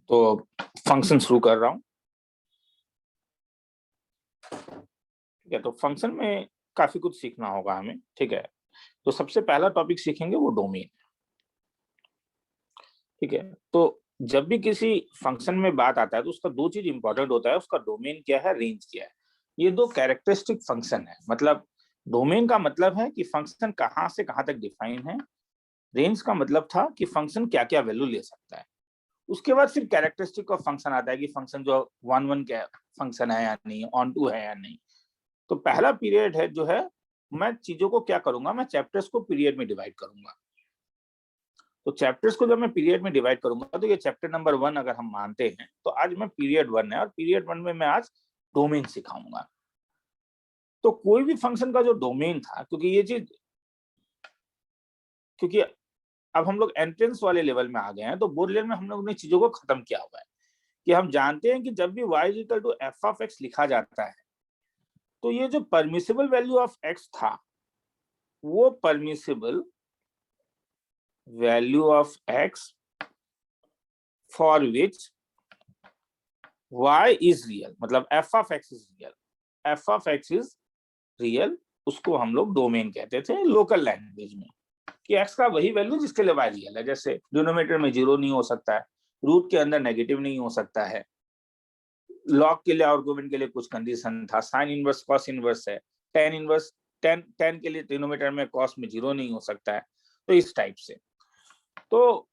तो फंक्शन शुरू कर रहा हूं। ठीक है, तो फंक्शन में काफी कुछ सीखना होगा हमें। ठीक है, तो सबसे पहला टॉपिक सीखेंगे वो डोमेन। ठीक है, तो जब भी किसी फंक्शन में बात आता है तो उसका दो चीज इंपॉर्टेंट होता है, उसका डोमेन क्या है, रेंज क्या है। ये दो कैरेक्टरिस्टिक फंक्शन है। मतलब डोमेन का मतलब है कि फंक्शन कहाँ से कहाँ तक डिफाइन है, रेंज का मतलब था कि फंक्शन क्या क्या वैल्यू ले सकता है। उसके बाद फिर कैरेक्टरिस्टिक ऑफ फंक्शन आता है कि फंक्शन जो वन वन का फंक्शन है या नहीं, ऑन टू है या नहीं। तो पहला पीरियड है जो है, मैं चीजों को क्या करूंगा, मैं चैप्टर्स को पीरियड में डिवाइड करूंगा। तो चैप्टर्स को जब मैं पीरियड में डिवाइड करूंगा तो ये चैप्टर नंबर 1 अगर हम मानते हैं तो आज मैं पीरियड 1 है और पीरियड 1 में मैं आज डोमेन सिखाऊंगा। तो कोई भी फंक्शन का जो डोमेन था, क्योंकि ये चीज, क्योंकि अब हम लोग एंट्रेंस वाले लेवल में आ गए हैं, तो बोर्ड लेवल में हम लोग ने चीजों को खत्म किया हुआ है कि हम जानते हैं कि जब भी y equal to f of x लिखा जाता है तो ये जो परमिसिबल वैल्यू ऑफ x था, वो permissible value of x for which y is real, मतलब f of x is real, f of x is real, उसको हम लोग डोमेन कहते थे लोकल लैंग्वेज में, कि x का वही वैल्यू जिसके लिए y रियल है। जैसे डिनोमिनेटर में 0 नहीं हो सकता है, रूट के अंदर नेगेटिव नहीं हो सकता है, लॉग के लिए आर्गुमेंट के लिए कुछ कंडीशन था, साइन इनवर्स कॉस इनवर्स है, टेन इनवर्स टेन के लिए डिनोमिनेटर में कॉस में 0 नहीं हो सकता है। तो इस टाइप से, तो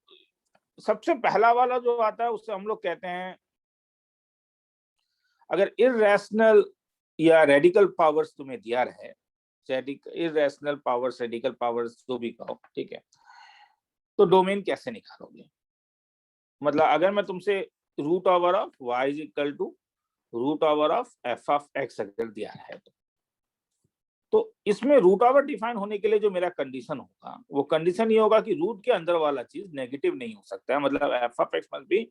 सबसे पहला वाला जो आता है उससे हम लोग कहते हैं, अगर इररेशनल या रेडिकल पावर्स तुम्हें दिया रहे, इररेशनल पावर्स, रेडिकल पावर्स जो भी कहो, ठीक है, तो डोमेन कैसे निकालोगे। मतलब अगर मैं तुमसे root over of y is equal to root over of f of x अगर दिया है तो इसमें रूट ओवर डिफाइन होने के लिए जो मेरा कंडीशन होगा वो कंडीशन ये होगा कि रूट के अंदर वाला चीज नेगेटिव नहीं हो सकता है, मतलब f of x must be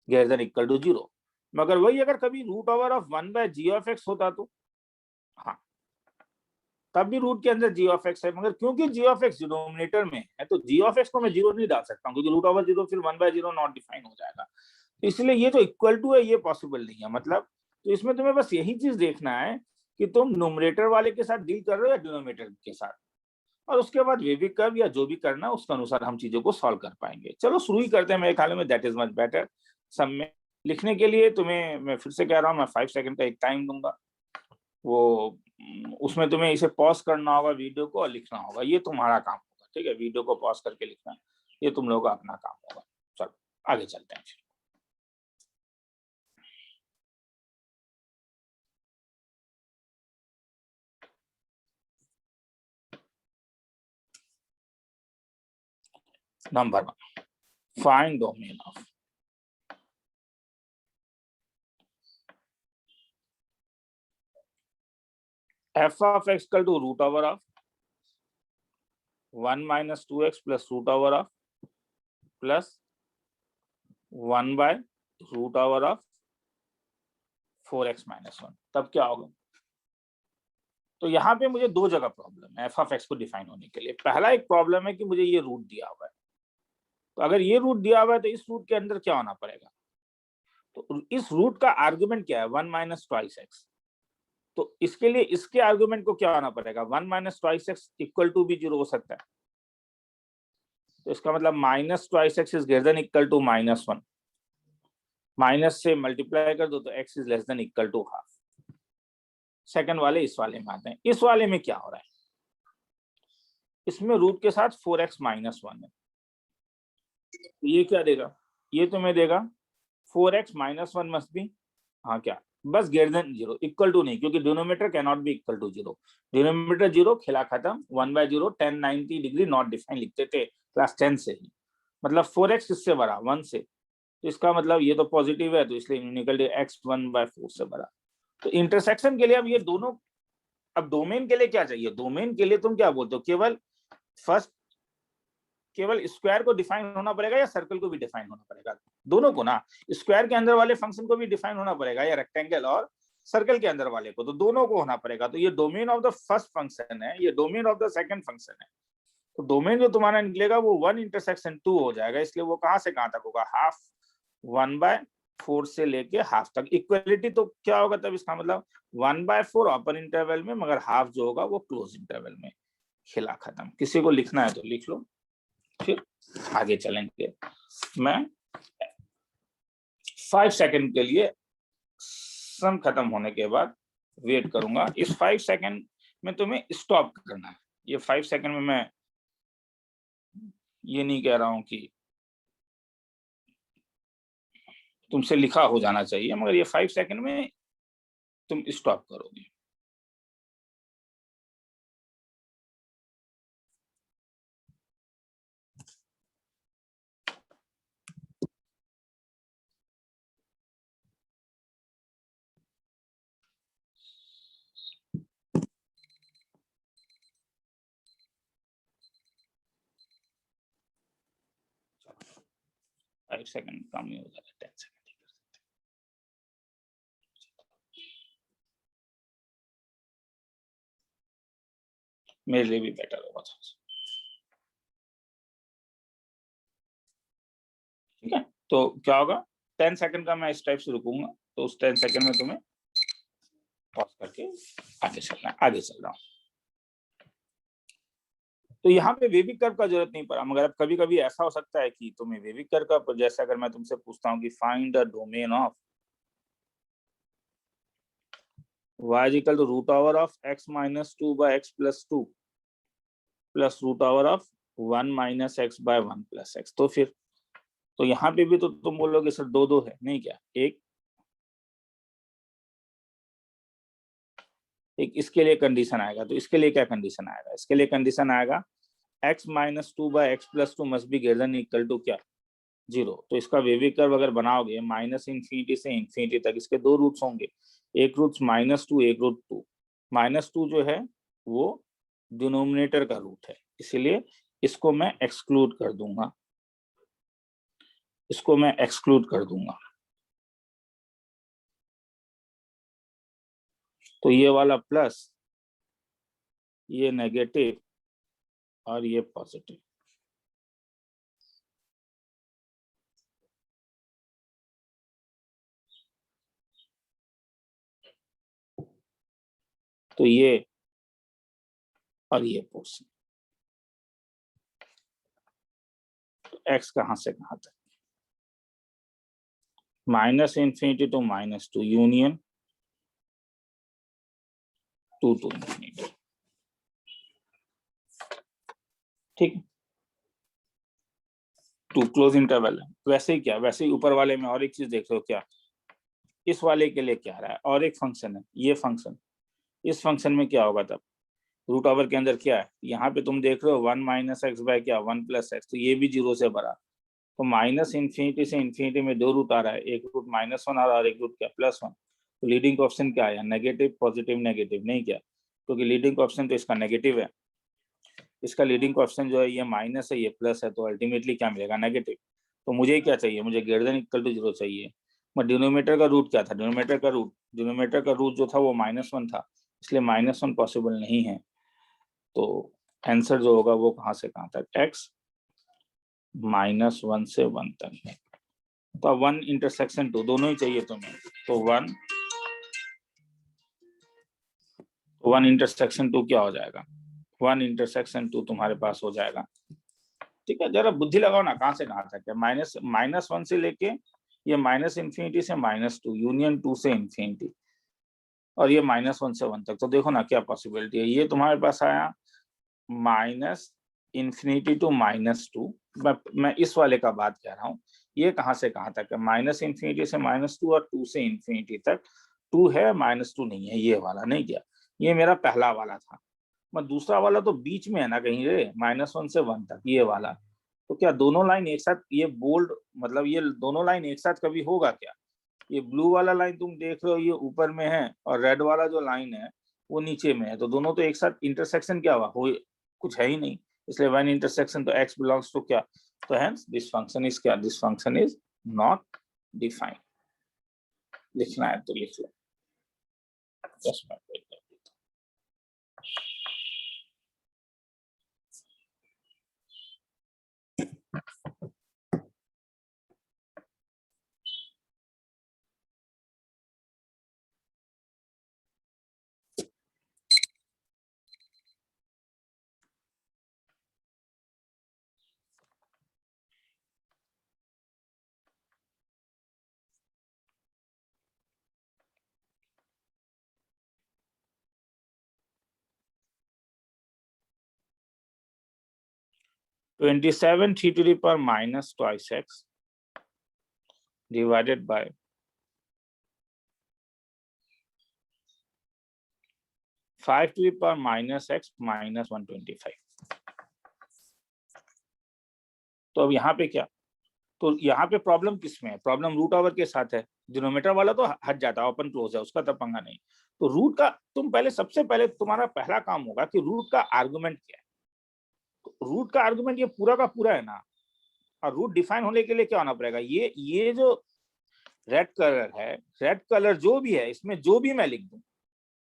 greater than equal to 0। मगर वही अगर कभी root over of 1 by g of x होता तो हाँ, तब भी रूट के अंदर जी ऑफ एक्स है, मगर क्योंकि जी ऑफ एक्स डिनोमिनेटर में है तो जी ऑफ एक्स को मैं 0 नहीं डाल सकता हूँ, क्योंकि रूट ओवर 0 फिर 1 बाय 0 नॉट डिफाइन हो जाएगा। तो इसलिए ये जो इक्वल टू है ये पॉसिबल नहीं है। मतलब तो इसमें तुम्हें बस यही चीज देखना है कि तुम न्यूमरेटर वाले के साथ डील कर रहे हो या डिनोमिनेटर के साथ, और उसके बाद वेविक कर्व या जो भी करना उसके अनुसार हम चीजों को सॉल्व कर पाएंगे। चलो शुरू ही करते हैं मेरे ख्याल में, दैट इज मच बेटर। सब में लिखने के लिए तुम्हें मैं फिर से कह रहा हूँ, मैं 5 सेकंड का एक टाइम दूंगा, वो उसमें तुम्हें इसे पॉज करना होगा वीडियो को और लिखना होगा, ये तुम्हारा काम होगा। ठीक है, वीडियो को पॉज करके लिखना, ये तुम लोगों का अपना काम होगा। चलो आगे चलते हैं। Number 1, find domain of f of x equal to root over of 1 minus 2x plus root over of plus 1 by root over of 4x minus 1। तब क्या होगा, तो यहाँ पे मुझे दो जगह प्रॉब्लम है एफ ऑफ एक्स को डिफाइन होने के लिए। पहला एक प्रॉब्लम है कि मुझे ये रूट दिया हुआ है, तो अगर ये रूट दिया हुआ है तो इस रूट के अंदर क्या होना पड़ेगा, तो इस रूट का आर्गुमेंट क्या है, 1 माइनस ट्वाइस एक्स। तो इसके लिए इसके आर्गुमेंट को क्या होना पड़ेगा, 1 minus twice x equal to भी 0 हो सकता है। तो इसका मतलब minus twice x is greater than equal to minus 1, minus से मल्टीप्लाई कर दो तो x is less than equal to half. Second वाले इस वाले में आते हैं। इस वाले में क्या हो रहा है, इसमें रूट के साथ 4x माइनस 1 है, तो ये क्या देगा, ये तुम्हें देगा 4x माइनस 1 मस्ट बी, हाँ क्या, बस ग्रेटर देन 0, इक्वल टू नहीं, क्योंकि denominator can not be equal to 0। Denominator 0, खेला खत्म। 1 बाय 0 1090 डिग्री नॉट डिफाइन लिखते थे क्लास 10 से ही, मतलब 4x किससे बड़ा, 1 से। तो इसका मतलब ये तो पॉजिटिव है, तो इसलिए निकल x 1 बाय 4 से बड़ा। तो इंटरसेक्शन के लिए अब ये दोनों, अब डोमेन के लिए क्या चाहिए, डोमेन के लिए तुम क्या बोलते हो, केवल फर्स्ट केवल स्क्वायर को डिफाइन होना पड़ेगा या सर्कल को भी डिफाइन होना पड़ेगा, दोनों को ना, स्क्वायर के अंदर वाले फंक्शन को भी डिफाइन होना पड़ेगा या रेक्टेंगल और सर्कल के अंदर वाले को, तो दोनों को होना पड़ेगा। तो ये domain of the first function है, ये domain of the second function है। तो डोमेन जो तुम्हारा निकलेगा वो 1 इंटरसेक्शन 2 हो जाएगा, इसलिए वो कहां से कहां तक होगा, हाफ 1/4 से लेके हाफ तक। इक्वलिटी तो क्या होगा तब, इसका मतलब 1/4 ओपन इंटरवल में, मगर हाफ जो होगा वो क्लोज इंटरवल में। खेला खत्म। किसी को लिखना है तो लिख लो, फिर आगे चलेंगे। मैं 5 सेकंड के लिए सम खत्म होने के बाद वेट करूंगा। इस 5 सेकंड में तुम्हें स्टॉप करना है। ये 5 सेकंड में मैं ये नहीं कह रहा हूं कि तुमसे लिखा हो जाना चाहिए, मगर ये 5 सेकंड में तुम स्टॉप करोगे। फाइव सेकंड कम ही हो जाएगा, 10 सेकंड। मेरे लिए भी बेटर होगा। ठीक है, तो क्या होगा, 10 सेकंड का मैं इस टाइप से रुकूंगा, तो उस 10 सेकंड में तुम्हें पॉज करके आगे चलना है। आगे चल रहा हूं। तो यहाँ पे वेविक कर्व का जरूरत नहीं पड़ा, मगर अब कभी कभी ऐसा हो सकता है कि तुम्हें वेविक कर्व का, जैसे अगर मैं तुमसे पूछता हूँ कि find the domain of y equal to root over of x minus 2 by x plus 2 plus root over of 1 minus x by 1 plus x, तो फिर तो यहाँ पे भी तो तुम बोलोगे सर दो दो है, नहीं क्या, एक एक इसके लिए कंडीशन आएगा। तो इसके लिए क्या कंडीशन आएगा, इसके लिए कंडीशन आएगा x minus 2 by x plus 2 must be greater than equal to क्या, 0। तो इसका वेविक कर्व अगर बनाओगे माइनस इंफिनिटी से इंफिनिटी तक, इसके दो रूट्स होंगे, एक रूट -2, एक रूट 2। -2 जो है वो डिनोमिनेटर का रूट है, इसीलिए इसको मैं एक्सक्लूड कर दूंगा, इसको मैं एक्सक्लूड कर दूंगा। तो ये वाला प्लस, ये नेगेटिव और ये पॉजिटिव। तो ये और ये पोर्शन, तो x कहां से कहां तक, minus infinity to -2 union 2 to infinity. ठीक, टू क्लोज इंटरवल है। वैसे ही क्या, वैसे ही ऊपर वाले में और एक चीज देख रहे हो क्या, इस वाले के लिए क्या आ रहा है, और एक फंक्शन है ये फंक्शन, इस फंक्शन में क्या होगा तब, रूट ओवर के अंदर क्या है, यहाँ पे तुम देख रहे हो 1 माइनस एक्स बाय क्या 1 प्लस एक्स, तो ये भी 0 से बड़ा। तो माइनस इंफिनिटी से इंफिनिटी में दो रूट आ रहा है, एक रूट -1 आ रहा है और एक रूट क्या +1। तो लीडिंग ऑप्शन क्या आया, नेगेटिव पॉजिटिव नेगेटिव, नहीं क्या, क्योंकि लीडिंग ऑप्शन तो इसका नेगेटिव है, इसका लीडिंग ऑप्शन जो है ये माइनस है, ये प्लस है, तो अल्टीमेटली क्या मिलेगा, नेगेटिव। तो मुझे क्या चाहिए, मुझे ग्रेटर देन इक्वल टू 0 चाहिए। मैं डिनोमिनेटर का रूट क्या था, डिनोमिनेटर का रूट जो था वो -1 था, इसलिए -1 पॉसिबल नहीं है। तो आंसर जो होगा वो कहां से कहां तक, x -1 से 1 तक है। तो 1 इंटरसेक्शन 2 दोनों ही चाहिए तुम्हें, तो 1 इंटरसेक्शन 2 क्या हो जाएगा, 1 इंटरसेक्शन 2 तुम्हारे पास हो जाएगा। ठीक है, जरा बुद्धि लगाओ ना, कहां से कहां तक है, -1 से लेके ये माइनस इंफिनिटी से -2 यूनियन 2 से इंफिनिटी, और ये -1 से 1 तक। तो देखो ना क्या पॉसिबिलिटी है, ये तुम्हारे पास आया माइनस इंफिनिटी टू -2। मैं इस वाले का बात कह रहा हूँ, ये कहां से कहां तक है, माइनस इंफिनिटी से -2 और 2 से इंफिनिटी तक। 2 है -2 नहीं है, ये वाला नहीं क्या, ये मेरा पहला वाला था। मैं दूसरा वाला तो बीच में है ना कहीं रे, -1 से 1 तक, ये वाला। तो क्या दोनों लाइन एक साथ, ये बोल्ड मतलब ये दोनों लाइन एक साथ कभी होगा क्या, ये ब्लू वाला लाइन तुम देख रहे हो ये ऊपर में है, और रेड वाला जो लाइन है वो नीचे में है, तो दोनों तो एक साथ इंटरसेक्शन क्या हुआ, हो कुछ है ही नहीं, इसलिए वन इंटरसेक्शन तो x बिलोंग्स टू क्या, तो हेंस दिस फंक्शन इज क्या, this function is not defined. लिखना है तो लिख लो, 10 minute. 27 3 to the power minus twice x divided by 5 to the power minus x minus 125। तो अब यहाँ पे क्या, तो यहाँ पे प्रॉब्लम किसमें है? प्रॉब्लम रूट ओवर के साथ है। डिनोमिनेटर वाला तो हट जाता है, ओपन क्लोज है, उसका तो पंगा नहीं। तो रूट का तुम पहले, सबसे पहले तुम्हारा पहला काम होगा कि रूट का आर्गुमेंट क्या है। तो रूट का आर्गुमेंट ये पूरा का पूरा है ना, और रूट डिफाइन होने के लिए क्या होना पड़ेगा, ये जो रेड कलर है, रेड कलर जो भी है, इसमें जो भी मैं लिख दूं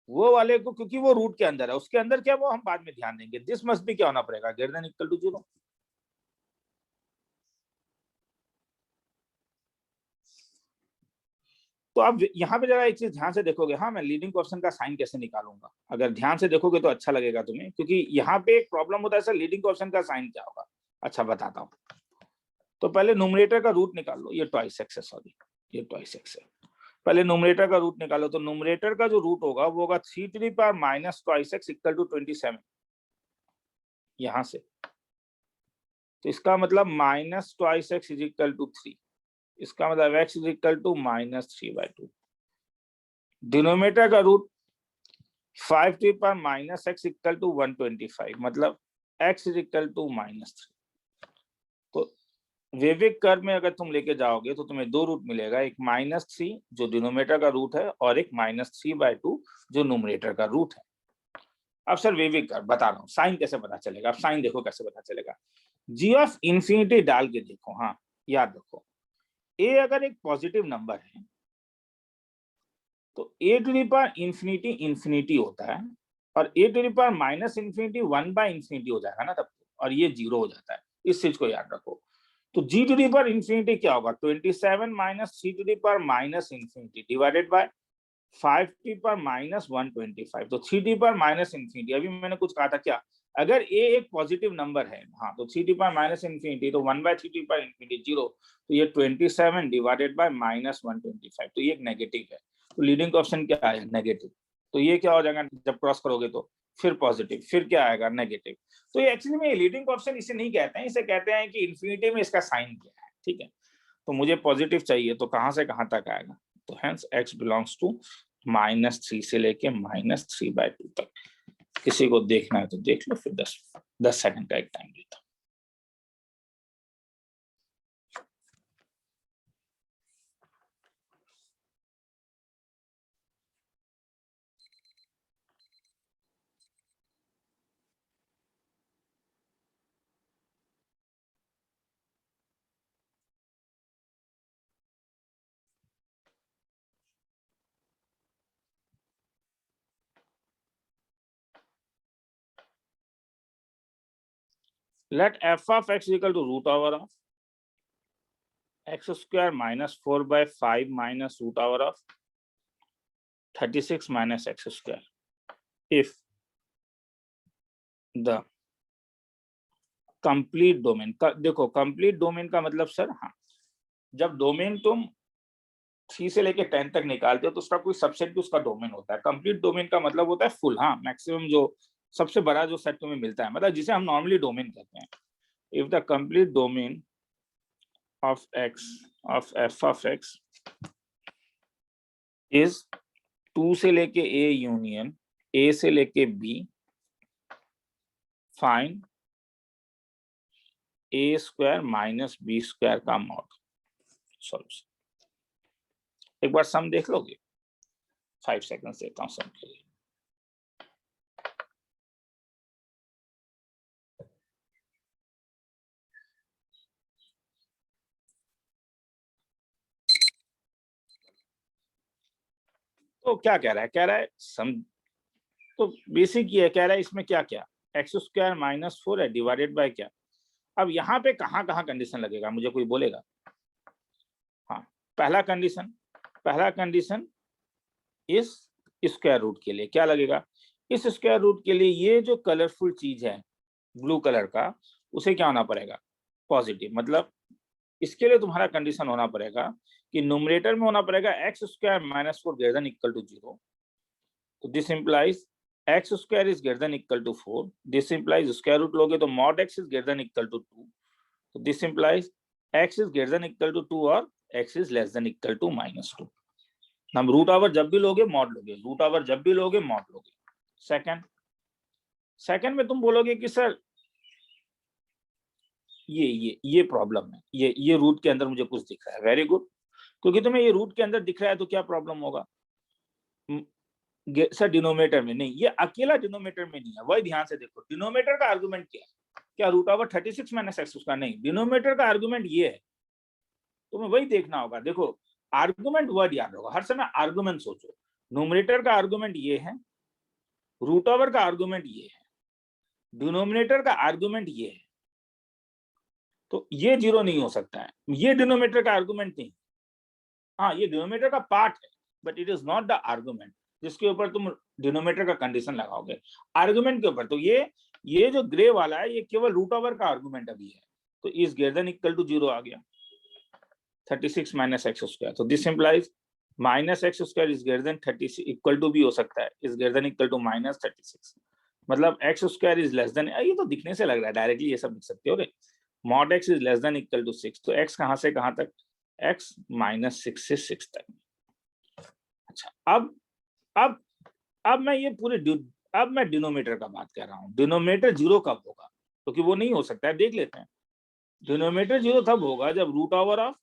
वो वाले को, क्योंकि वो रूट के अंदर है, उसके अंदर क्या वो हम बाद में ध्यान देंगे। दिस मस्ट भी क्या होना पड़ेगा, ग्रेटर देन इक्वल टू 0। तो अब यहाँ पे जरा एक चीज ध्यान से देखोगे, हाँ मैं लीडिंग क्वेश्चन का साइन कैसे निकालूंगा, अगर ध्यान से देखोगे तो अच्छा लगेगा तुम्हें, क्योंकि यहाँ पे एक प्रॉब्लम होता है सर, लीडिंग क्वेश्चन का साइन क्या होगा। अच्छा बताता हूँ। तो पहले न्यूमरेटर का रूट निकाल लो, ये ट्वाइस एक्स है, सॉरी ये ट्वाइस एक्स है। पहले न्यूमरेटर का रूट निकालो, तो न्यूमरेटर का जो रूट होगा वो होगा 3 to the power minus twice x equal to 27 यहां से। तो इसका मतलब minus twice x is equal to 3, इसका मतलब x is equal to -3/2। Denominator का root 5 to power minus x equal to 125, मतलब x इज इक्वल टू -3। तो वेविक कर्व में अगर तुम लेके जाओगे तो तुम्हें दो रूट मिलेगा, एक -3 जो डिनोमिनेटर का रूट है और एक -3/2 जो न्यूमरेटर का रूट है। अब सर वेविक कर्व बता रहा हूँ, साइन कैसे पता चलेगा। अब साइन देखो कैसे पता चलेगा, g ऑफ इन्फिनिटी डाल के देखो। हाँ याद रखो, a अगर एक पॉजिटिव नंबर है तो a to the power infinity infinity होता है, और a to the power minus infinity one by infinity हो जाएगा ना तब, और ये 0 हो जाता है। इस चीज को याद रखो। तो g to the power infinity क्या होगा, 27 minus 3 to the power minus infinity divided by 5 to the power minus 125। तो 3 to the power minus infinity, अभी मैंने कुछ कहा था क्या, अगर a एक पॉजिटिव नंबर है, हाँ तो 3 to the power minus infinity तो 1/3 टू द पावर इंफिनिटी 0, तो ये 27 डिवाइडेड बाय माइनस 125, तो ये एक नेगेटिव है। तो लीडिंग क्वेश्चन क्या है, नेगेटिव। तो ये क्या हो जाएगा जब क्रॉस करोगे तो, फिर पॉजिटिव, फिर क्या आएगा, नेगेटिव। तो ये एक्चुअली में लीडिंग क्वेश्चन इसे नहीं कहते हैं, इसे कहते हैं कि इन्फिनिटी में इसका साइन क्या है। ठीक है, तो मुझे पॉजिटिव चाहिए, तो कहां से कहां तक आएगा, तो हेंस x बिलोंग्स टू -3 से लेके -3/2 तक। किसी को देखना है तो देख लो, फिर 10 सेकंड का एक टाइम देता हूं। Let f of x equal to root over of x square minus 4/5 minus root over of 36 minus x square if the complete domain का, देखो कंप्लीट डोमेन का मतलब सर, हाँ जब डोमेन तुम 3 से लेके 10 तक निकालते हो तो उसका कोई सबसेट भी उसका डोमेन होता है। कंप्लीट डोमेन का मतलब होता है फुल, हाँ मैक्सिमम जो सबसे बड़ा जो सेट तुम्हें मिलता है, मतलब जिसे हम नॉर्मली डोमेन कहते हैं। If the complete domain of x of f of x is 2 से लेके a यूनियन a से लेके b, find a square minus b square का मॉड। सॉल्यूशन एक बार सम देख लोगे, 5 सेकंड देता हूं सम के लिए। तो क्या कह रहा है, कह रहा है सम तो बेसिक ये है, कह रहा है इसमें क्या क्या, एक्स स्क्वायर माइनस 4 है डिवाइडेड बाय क्या। अब यहाँ पे कहाँ कहाँ कंडीशन लगेगा, मुझे कोई बोलेगा। हाँ पहला कंडीशन इस स्क्वायर रूट के लिए क्या लगेगा, इस स्क्वायर रूट के लिए ये जो कलरफुल चीज है ब्लू कलर का, उसे क्या होना पड़ेगा, पॉजिटिव। मतलब इसके लिए तुम्हारा कंडीशन होना पड़ेगा कि न्यूमरेटर में होना पड़ेगा x square minus 4 greater than equal to 0। तो this implies x square is greater than equal to 4, this implies square root लोगे तो mod x is greater than equal to 2, तो this implies x is greater than equal to 2 और x is less than equal to -2। हम root over जब भी लोगे mod लोगे, root over जब भी लोगे मॉड लोगे। सेकंड में तुम बोलोगे कि सर ये प्रॉब्लम है, ये रूट के अंदर मुझे कुछ दिख रहा है। वेरी गुड, क्योंकि तुम्हें ये रूट के अंदर दिख रहा है तो क्या प्रॉब्लम होगा सर? डिनोमिनेटर में नहीं, ये अकेला डिनोमिनेटर में नहीं है। वही ध्यान से देखो, डिनोमिनेटर का आर्गुमेंट क्या है? क्या रूट ओवर 36 माइनस एक्स उसका? नहीं, डिनोमिनेटर का आर्गुमेंट ये है। तुम्हें वही देखना होगा। देखो आर्गुमेंट वर्ड याद होगा, हर समय आर्गुमेंट सोचो। न्यूमरेटर का आर्गुमेंट ये है, रूट ओवर का आर्गुमेंट ये है, डिनोमिनेटर का आर्गुमेंट ये है। तो ये जीरो नहीं हो सकता है, ये डिनोमिनेटर का आर्गुमेंट नहीं। हाँ, ये डिनोमिनेटर का पार्ट है, but it is not the argument जिसके ऊपर तुम डिनोमिनेटर का कंडीशन लगाओगे आर्गुमेंट के ऊपर। तो ये जो ग्रे वाला है ये केवल रूट ओवर का आर्गुमेंट अभी है। तो is greater than equal to 0 आ गया, 36 माइनस एक्स स्क्वायर। तो this implies minus x square is greater than 36, equal to भी हो सकता है, is greater than equal to -36। मतलब x square is less than, ये तो दिखने से लग रहा है, डायरेक्टली ये सब लिख सकते हो रे। Mod x is less than equal to 6, तो एक्स कहां से कहां तक? एक्स -6 से 6 तक। अच्छा, अब मैं ये पूरे अब मैं डिनोमिनेटर का बात कर रहा हूँ। डिनोमिनेटर 0 कब होगा? क्योंकि वो नहीं हो सकता है, देख लेते हैं। डिनोमिनेटर 0 तब होगा जब root over of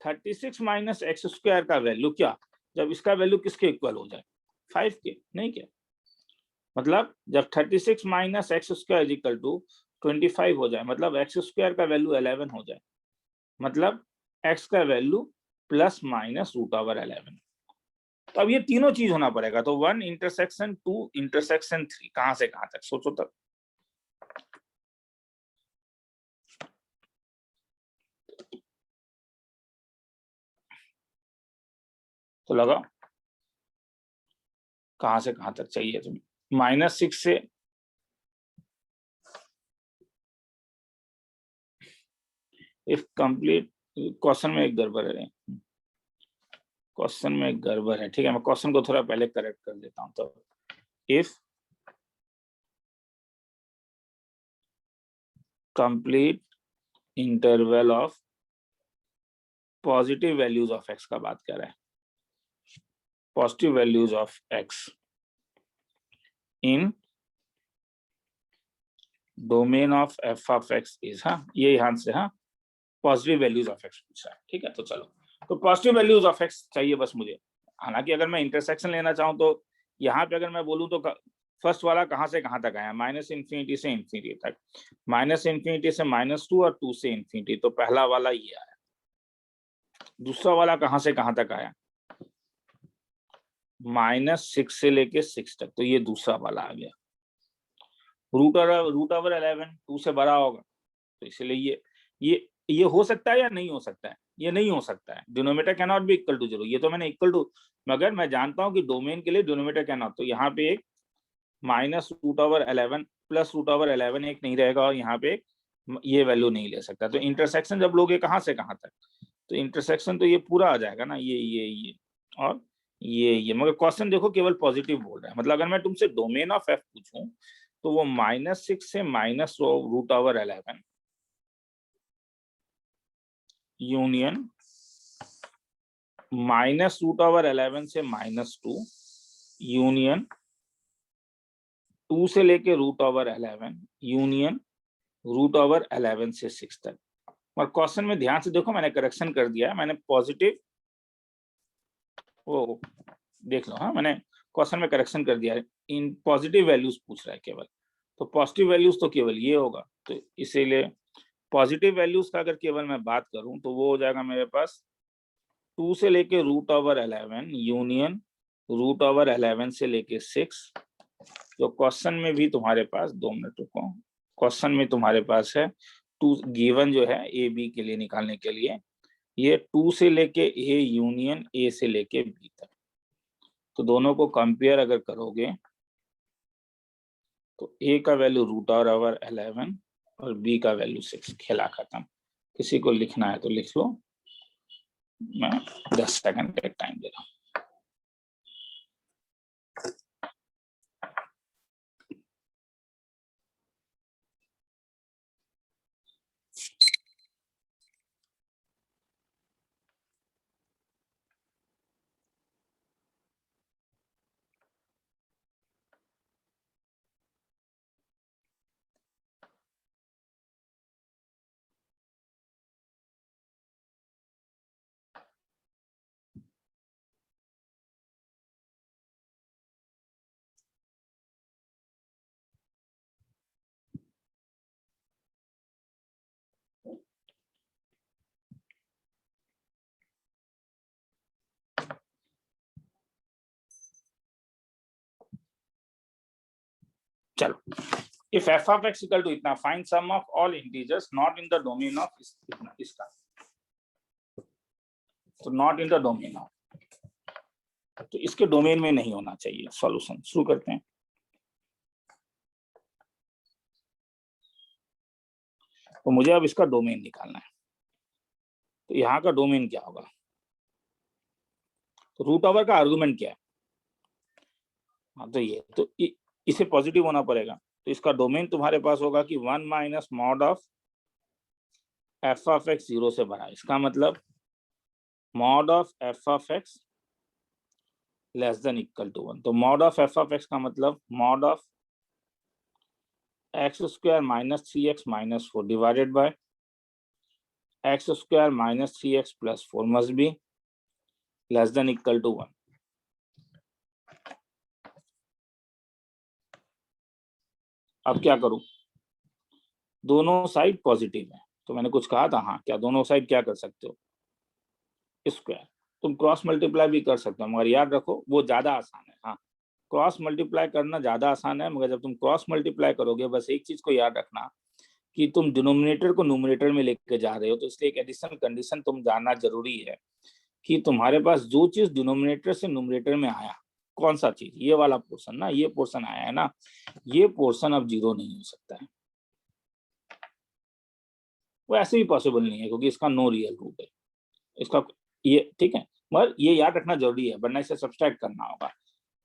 36 minus x square का वैल्यू क्या, जब इसका वैल्यू किसके इक्वल हो जाए? 5 के। नहीं क्या मतलब जब 36 minus x square equal to 25 हो जाए, मतलब एक्स स्क्वायर का वैल्यू 11 हो जाए, मतलब एक्स का value plus minus root over 11। तो अब ये तीनों चीज होना पड़ेगा। तो 1 इंटरसेक्शन 2 इंटरसेक्शन 3, कहां से कहां तक सोचो तब। तो लगाओ कहां से कहां तक चाहिए तुम्हें? -6 से इफ कंप्लीट, क्वेश्चन में एक गड़बड़ है, क्वेश्चन में एक गड़बड़ है। ठीक है, मैं क्वेश्चन को थोड़ा पहले करेक्ट कर देता हूं। तो if complete interval of positive values of x का बात कर रहा है, positive values of x in domain of f of x is, हाँ ये यहाँ से, हाँ पॉजिटिव वैल्यूज ऑफ एक्स पूछा है। ठीक है, तो चलो, तो पॉजिटिव वैल्यूज ऑफ एक्स चाहिए बस मुझे। हालांकि अगर मैं इंटरसेक्शन लेना चाहूँ तो यहाँ पे अगर मैं बोलूँ तो फर्स्ट वाला कहाँ से कहाँ तक आया? -इंफिनिटी से इंफिनिटी तक, -इंफिनिटी से -2 और 2 से इंफिनिटी। तो पहला वाला ये आया। दूसरा वाला कहाँ से कहाँ तक आया? -6 से लेके 6 तक, तो ये दूसरा वाला आ गया। रूट ओवर 11 2 से बड़ा होगा, तो इसलिए ये हो सकता है या नहीं हो सकता है? ये नहीं हो सकता है। Denominator can not be equal to 0। ये तो मैंने इक्वल टू, मगर मैं जानता हूं कि डोमेन के लिए डिनोमिनेटर कैन नॉट, तो यहाँ पे एक -√11 प्लस √11 एक नहीं रहेगा, और यहाँ पे ये वैल्यू नहीं ले सकता। तो इंटरसेक्शन जब लोगे कहाँ से कहाँ तक, तो इंटरसेक्शन तो ये पूरा आ जाएगा ना, ये और ये। मगर क्वेश्चन देखो केवल पॉजिटिव बोल रहा है। मतलब अगर मैं तुमसे डोमेन ऑफ एफ पूछूं तो वो -6 से -√11 यूनियन -√11 से -2 यूनियन 2 से लेके √11 यूनियन √11 से 6 तक। और क्वेश्चन में ध्यान से देखो, मैंने करेक्शन कर दिया है। मैंने पॉजिटिव, वो देख लो, हाँ मैंने क्वेश्चन में करेक्शन कर दिया है। इन पॉजिटिव वैल्यूज पूछ रहा है केवल, तो पॉजिटिव वैल्यूज तो केवल ये होगा। तो इसीलिए पॉजिटिव वैल्यूज का अगर केवल मैं बात करूं तो वो हो जाएगा मेरे पास 2 से लेके √11 यूनियन √11 से लेके 6। तो क्वेश्चन में भी तुम्हारे पास, 2 मिनट रुको, क्वेश्चन में तुम्हारे पास है 2 गिवन जो है ए बी के लिए निकालने के लिए, ये 2 से लेके ए यूनियन ए से लेके बी तक। तो दोनों को कंपेयर अगर करोगे तो ए का वैल्यू √11 और बी का वैल्यू 6। खेला खत्म। किसी को लिखना है तो लिख लो, मैं 10 सेकंड का टाइम दे रहा हूँ। चलो, if f of x equal to इतना, find sum of all integers not in the domain of इसका, तो not in the domain of, तो इसके डोमेन में नहीं होना चाहिए सॉल्यूशन। शुरू करते हैं। तो मुझे अब इसका डोमेन निकालना है, तो यहाँ का डोमेन क्या होगा, तो रूट ओवर का आर्गुमेंट क्या है, हाँ तो ये, तो इसे पॉजिटिव होना पड़ेगा, तो इसका डोमेन तुम्हारे पास होगा कि 1 minus mod of f of x 0 से बड़ा, इसका मतलब mod of f of x less than equal to 1। तो mod of f of x का मतलब mod of x square minus 3x minus 4 divided by x square minus 3x plus 4 must be less than equal to 1। अब क्या करूं, दोनों side positive है, तो मैंने कुछ कहा था, हाँ क्या दोनों साइड क्या कर सकते हो, स्क्वायर, तुम क्रॉस मल्टीप्लाई भी कर सकते हो, मगर याद रखो वो ज्यादा आसान है। हाँ, क्रॉस मल्टीप्लाई करना ज्यादा आसान है, मगर जब तुम क्रॉस मल्टीप्लाई करोगे, बस एक चीज को याद रखना कि तुम डिनोमिनेटर को न्यूमरेटर में लेके जा रहे हो, तो इसलिए एक एडिशनल कंडीशन तुम जानना जरूरी है कि तुम्हारे पास जो चीज डिनोमिनेटर से न्यूमरेटर में आया, कौन सा चीज, ये वाला पोर्शन ना, ये पोर्शन आया है ना, ये पोर्शन अब 0 नहीं हो सकता है, वो ऐसे भी पॉसिबल नहीं है, क्योंकि इसका नो रियल रूट है इसका, ये ठीक है, मगर ये याद रखना जरूरी है, वरना इसे सब्सट्रैक्ट करना होगा।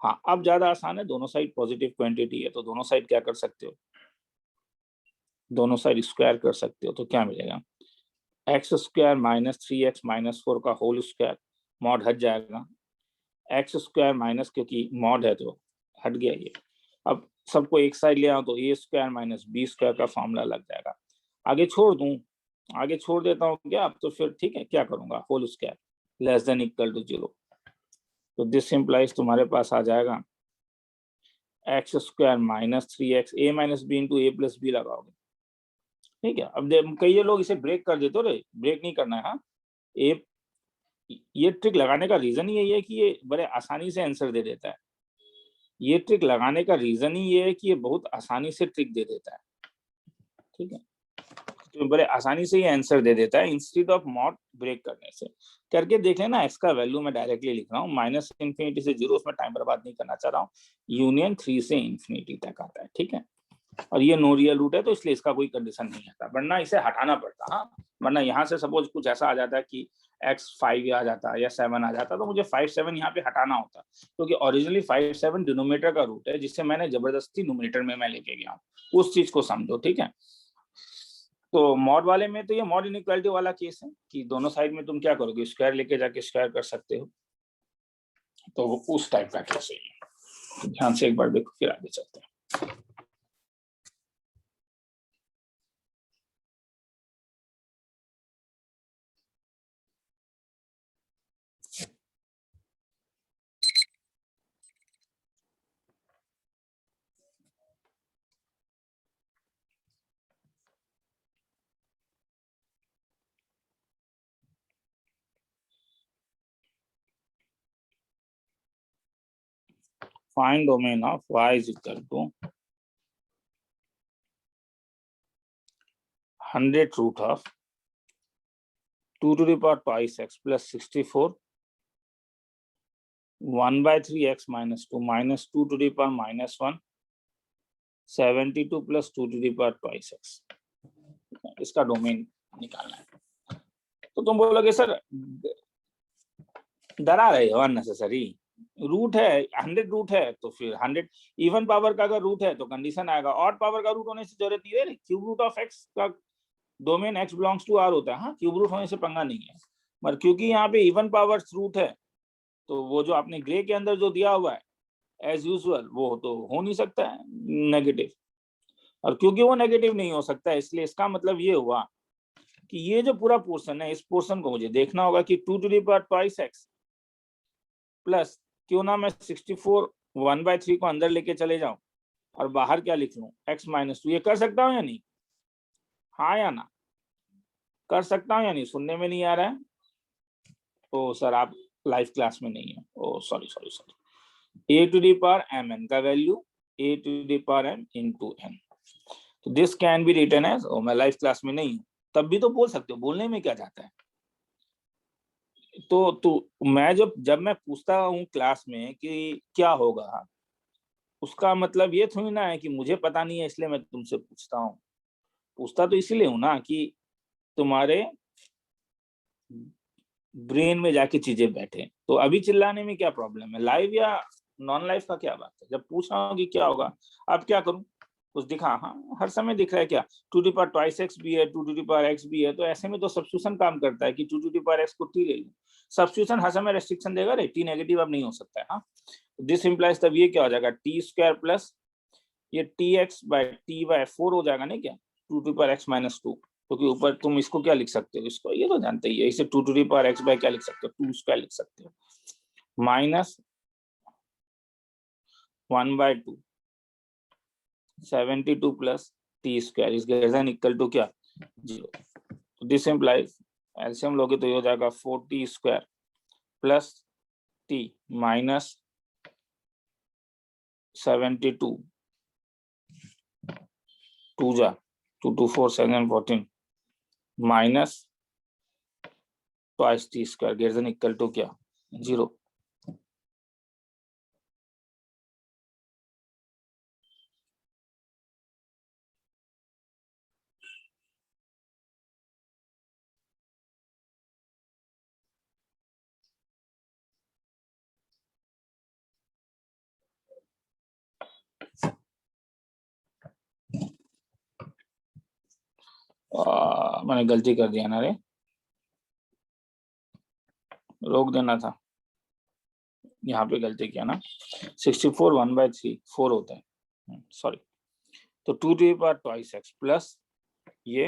हाँ, अब ज्यादा आसान है, दोनों साइड पॉजिटिव क्वांटिटी है, तो दोनों साइड क्या कर सकते हो, दोनों साइड स्क्वायर कर सकते हो, तो क्या मिलेगा, x square minus 3x minus 4 का होल स्क्वायर, मॉड हट जाएगा, एक्स स्क्वायर माइनस, क्योंकि मॉड है तो हट गया ये, अब सबको एक साइड ले आओ तो ए स्क्वायर माइनस बी स्क्वायर का फॉर्मूला लग जाएगा। आगे छोड़ दूं, आगे छोड़ देता हूँ क्या, अब तो फिर ठीक है, क्या करूंगा, whole square less than equal to 0, तो दिस इंप्लाइज तुम्हारे पास आ जाएगा x square minus 3x a minus b into a plus b लगाओगे, ठीक है। अब कई लोग इसे ब्रेक कर देते हो, रे ब्रेक नहीं करना है, हाँ ए, ये ट्रिक लगाने का रीजन ही यही है कि ये बड़े आसानी से आंसर दे देता है, ये ट्रिक लगाने का रीजन ही ये है कि ये बहुत आसानी से ट्रिक दे देता है, ठीक है, तो बड़े आसानी से ये आंसर दे देता है, इंस्टेड ऑफ मॉड ब्रेक करने से। करके देख लेना, एक्स का वैल्यू मैं डायरेक्टली लिख रहा हूँ, माइनस इन्फिनिटी से 0, उसमें टाइम बर्बाद नहीं करना चाह रहा हूँ, यूनियन 3 से इन्फिनिटी तक आता है, ठीक है, और ये नो रियल रूट है, तो इसलिए इसका कोई कंडीशन नहीं आता, वरना इसे हटाना पड़ता। हाँ, वरना यहाँ से सपोज कुछ ऐसा आ जाता है कि x 5 आ जाता है या 7 आ जाता, तो मुझे 5 7 यहाँ पे हटाना होता, क्योंकि ओरिजिनली 5 7 डिनोमिनेटर का रूट है, जिससे मैंने जबरदस्ती न्यूमरेटर में मैं लेके गया हूँ, उस चीज को समझो, ठीक है। तो मॉड वाले में तो ये मॉड इनइक्वालिटी वाला केस है कि दोनों साइड में तुम क्या करोगे, स्क्वायर लेके जाके स्क्वायर कर सकते हो, तो वो उस टाइप का केस है। ध्यान से एक बार देखो, फिर आगे चलते हैं। Find domain of y is equal to 100 root of 2 to the power twice x plus 64 1 by 3x minus 2 minus 2 to the power minus 1 72 plus 2 to the power twice x, इसका डोमेन निकालना है। तो तुम बोलोगे सर डरा रहे हो, unnecessary, root है 100 रूट है, तो फिर 100 इवन पावर का अगर रूट है तो कंडीशन आएगा, ऑड पावर का रूट होने से जरूरत नहीं है, क्यूब रूट ऑफ एक्स का domain x belongs to r होता है, हाँ क्यूब रूट होने से पंगा नहीं है, मगर क्योंकि यहाँ पे इवन पावर रूट है, तो वो जो आपने ग्रे के अंदर जो दिया हुआ है एज यूजुअल, वो तो हो नहीं सकता है नेगेटिव, और क्योंकि वो नेगेटिव नहीं हो सकता है, इसलिए इसका मतलब ये हुआ कि ये जो पूरा पोर्शन है, इस पोर्शन को मुझे देखना होगा कि 2 to the power twice x plus, क्यों ना मैं 64 1/3 को अंदर लेके चले जाऊं और बाहर क्या लिख लूं, x माइनस 2, ये कर सकता हूं या नहीं, हाँ या ना, कर सकता हूं या नहीं, सुनने में नहीं आ रहा है, तो सर आप लाइव क्लास में नहीं है, oh sorry sorry sorry, a to the power mn का value a to the power n into n. तो this can be written as, मैं लाइव क्लास में नहीं हूँ तब भी तो बोल सकते हो, बोलने में क्या जाता है। तो मैं जब मैं पूछता हूँ क्लास में कि क्या होगा, उसका मतलब ये थोड़ी ना है कि मुझे पता नहीं है इसलिए मैं तुमसे पूछता हूँ। पूछता तो इसीलिए हूँ ना कि तुम्हारे ब्रेन में जाके चीजें बैठे। तो अभी चिल्लाने में क्या प्रॉब्लम है, लाइव या नॉन लाइव का क्या बात है। जब पूछ रहा हूँ कि क्या होगा, अब क्या करूं, कुछ दिखा, हाँ हर समय दिख रहा है क्या, 2 ट्वाइस एक्स भी है, 2 एक्स भी है। तो ऐसे में तो सब्स्टिट्यूशन काम करता है कि 2 एक्स को टी ले लूं। सब्स्टिट्यूशन हर समय रेस्ट्रिक्शन देगा रे, टी नेगेटिव अब नहीं हो सकता है। हाँ, दिस इंप्लाइज तब ये क्या हो जाएगा, टी स्क्वायर प्लस ये t x by t by 4 हो जाएगा ना क्या, 2 - 2, क्योंकि ऊपर तुम इसको क्या लिख सकते हो, इसको ये तो जानते ही है, इसे 2 एक्स बाय क्या लिख सकते हो, 2 स्क्वायर लिख सकते हो, minus 1/2 72 plus t square is greater than equal to क्या, 0। तो दिस इंप्लाइज एलसीएम लोगे तो ये हो जाएगा 4t square plus T minus 72 2 जा 2 2 4 7 14 minus twice t square greater than equal to क्या, 0। मैंने गलती कर दिया ना रे, रोक देना था, यहाँ पे गलती किया ना। 64 1/3 4 होता है, सॉरी। तो 2 ट्वाइस एक्स प्लस ये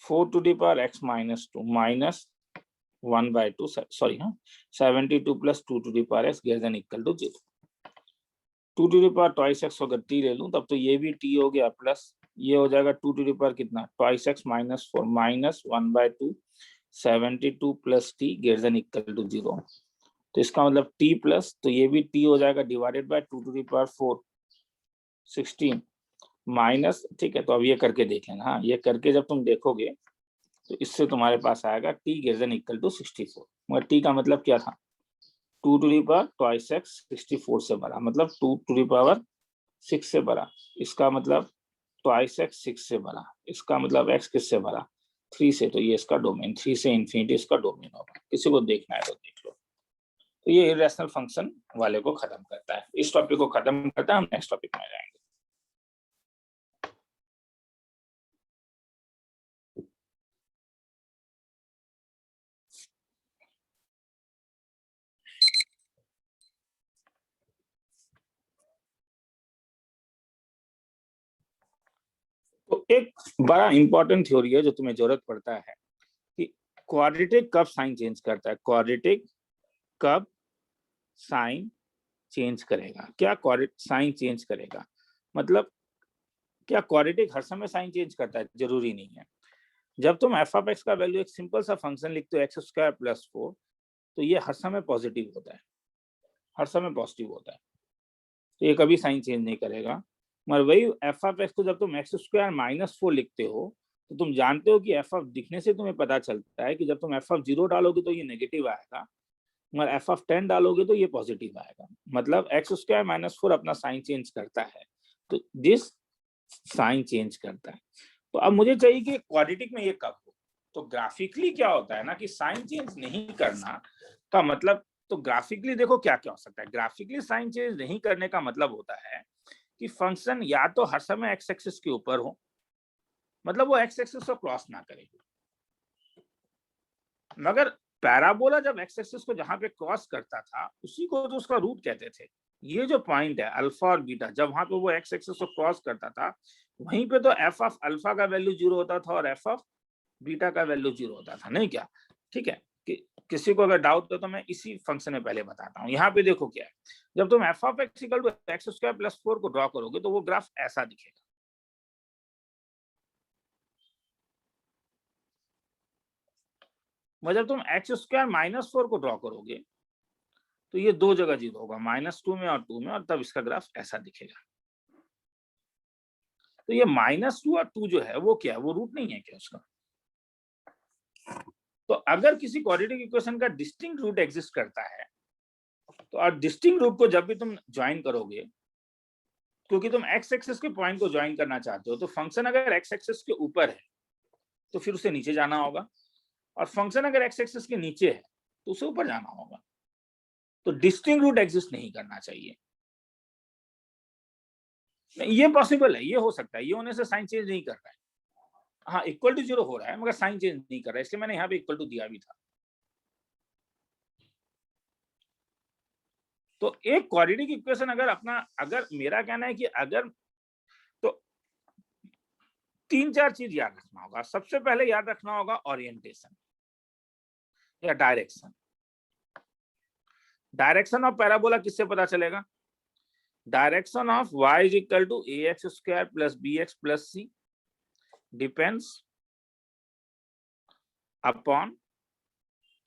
4 x माइनस 2 माइनस 1/2 सॉरी, हाँ 72 plus 2 x greater than equal to 0। 2 twice x अगर टी ले लूं तब तो ये भी टी हो गया, प्लस ये हो जाएगा 2 कितना twice x minus 4 minus 1/2 72 plus t greater than equal to 0। तो इसका मतलब t प्लस, तो ये भी t हो जाएगा डिवाइडेड बाय 2 16 माइनस, ठीक है। तो अब ये करके देख लेना, हाँ ये करके जब तुम देखोगे तो इससे तुम्हारे पास आएगा t greater than equal to 64। मगर t का मतलब क्या था, 2 ट्वाइस एक्स 64 से बड़ा, मतलब 2 6 से बड़ा। इसका मतलब ट्वाइस एक्स 6 से बड़ा, इसका मतलब x किससे बड़ा, 3 से। तो ये इसका डोमेन 3 से इंफिनिटी इसका डोमेन होगा। किसी को देखना है तो देख लो। तो ये इरेशनल फंक्शन वाले को खत्म करता है, इस टॉपिक को खत्म करता है। हम नेक्स्ट टॉपिक में जाएंगे। तो एक बड़ा इंपॉर्टेंट थ्योरी है जो तुम्हें जरूरत पड़ता है कि क्वाड्रेटिक कब साइन चेंज करता है, क्वाड्रेटिक कब साइन चेंज करेगा। क्या साइन चेंज करेगा, मतलब क्या क्वाड्रेटिक हर समय साइन चेंज करता है, जरूरी नहीं है। जब तुम एफ ऑफ एक्स का वैल्यू एक सिंपल सा फंक्शन लिखते हो एक्स स्क्वायर प्लस 4, तो ये हर समय पॉजिटिव होता है, हर समय पॉजिटिव होता है, तो ये कभी साइन चेंज नहीं करेगा। मगर वही एफ ऑफ एक्स को जब तुम एक्स स्क्वायर माइनस 4 लिखते हो तो तुम जानते हो कि एफ ऑफ दिखने से तुम्हें पता चलता है कि जब तुम एफ ऑफ 0 डालोगे तो ये नेगेटिव आएगा, मगर एफ ऑफ 10 डालोगे तो ये पॉजिटिव आएगा। मतलब एक्स स्क्वायर माइनस 4 अपना साइन चेंज करता है, तो दिस साइन चेंज करता है। तो अब मुझे चाहिए कि क्वाड्रेटिक में ये कब हो। तो ग्राफिकली क्या होता है ना कि साइन चेंज नहीं करना का मतलब, तो ग्राफिकली देखो क्या क्या हो सकता है। ग्राफिकली साइन चेंज नहीं करने का मतलब होता है कि फंक्शन या तो हर समय एक्स एक्सिस के ऊपर हो, मतलब वो एक्स एक्सिस को क्रॉस ना करे। मगर पैराबोला जब एक्स एक्सिस को जहां पे क्रॉस करता था उसी को तो उसका रूट कहते थे। ये जो पॉइंट है अल्फा और बीटा, जब वहां पे वो एक्स एक्सिस को क्रॉस करता था वहीं पे तो एफ ऑफ अल्फा का वैल्यू 0 होता था और एफ ऑफ बीटा का वैल्यू 0 होता था, नहीं क्या। ठीक है कि किसी को अगर डाउट हो तो मैं इसी फंक्शन में पहले बताता हूँ। यहाँ पे देखो क्या है, जब तुम f of x equal to x square plus 4 को ड्रॉ करोगे तो वो ग्राफ ऐसा दिखेगा। मगर जब तुम एक्स स्क्वायर माइनस 4 को ड्रॉ करोगे तो ये दो जगह 0 होगा, -2 में और 2 में, और तब इसका ग्राफ ऐसा दिखेगा। तो ये -2 और 2 जो है वो क्या है, वो रूट नहीं है क्या उसका? तो अगर किसी क्वाड्रेटिक इक्वेशन का डिस्टिंक्ट रूट एग्जिस्ट करता है, तो और डिस्टिंक्ट रूट को जब भी तुम ज्वाइन करोगे, क्योंकि तुम एक्स एक्सिस के पॉइंट को ज्वाइन करना चाहते हो, तो फंक्शन अगर एक्स एक्सिस के ऊपर है तो फिर उसे नीचे जाना होगा, और फंक्शन अगर एक्स एक्सिस के नीचे है तो उसे ऊपर जाना होगा। तो डिस्टिंक्ट रूट एग्जिस्ट नहीं करना चाहिए। ये पॉसिबल है, ये हो सकता है, ये होने से साइन चेंज नहीं कर रहा है। हाँ, इक्वल टू 0 हो रहा है मगर साइन चेंज नहीं कर रहा है, इसलिए मैंने यहाँ पे इक्वल टू दिया भी था। तो एक क्वाड्रेटिक इक्वेशन अगर मेरा कहना है कि अगर, तो 3-4 चीज याद रखना होगा। सबसे पहले याद रखना होगा ओरिएंटेशन या डायरेक्शन। डायरेक्शन ऑफ पैराबोला किससे पता चलेगा? Direction of y is equal to ax² plus bx plus c depends upon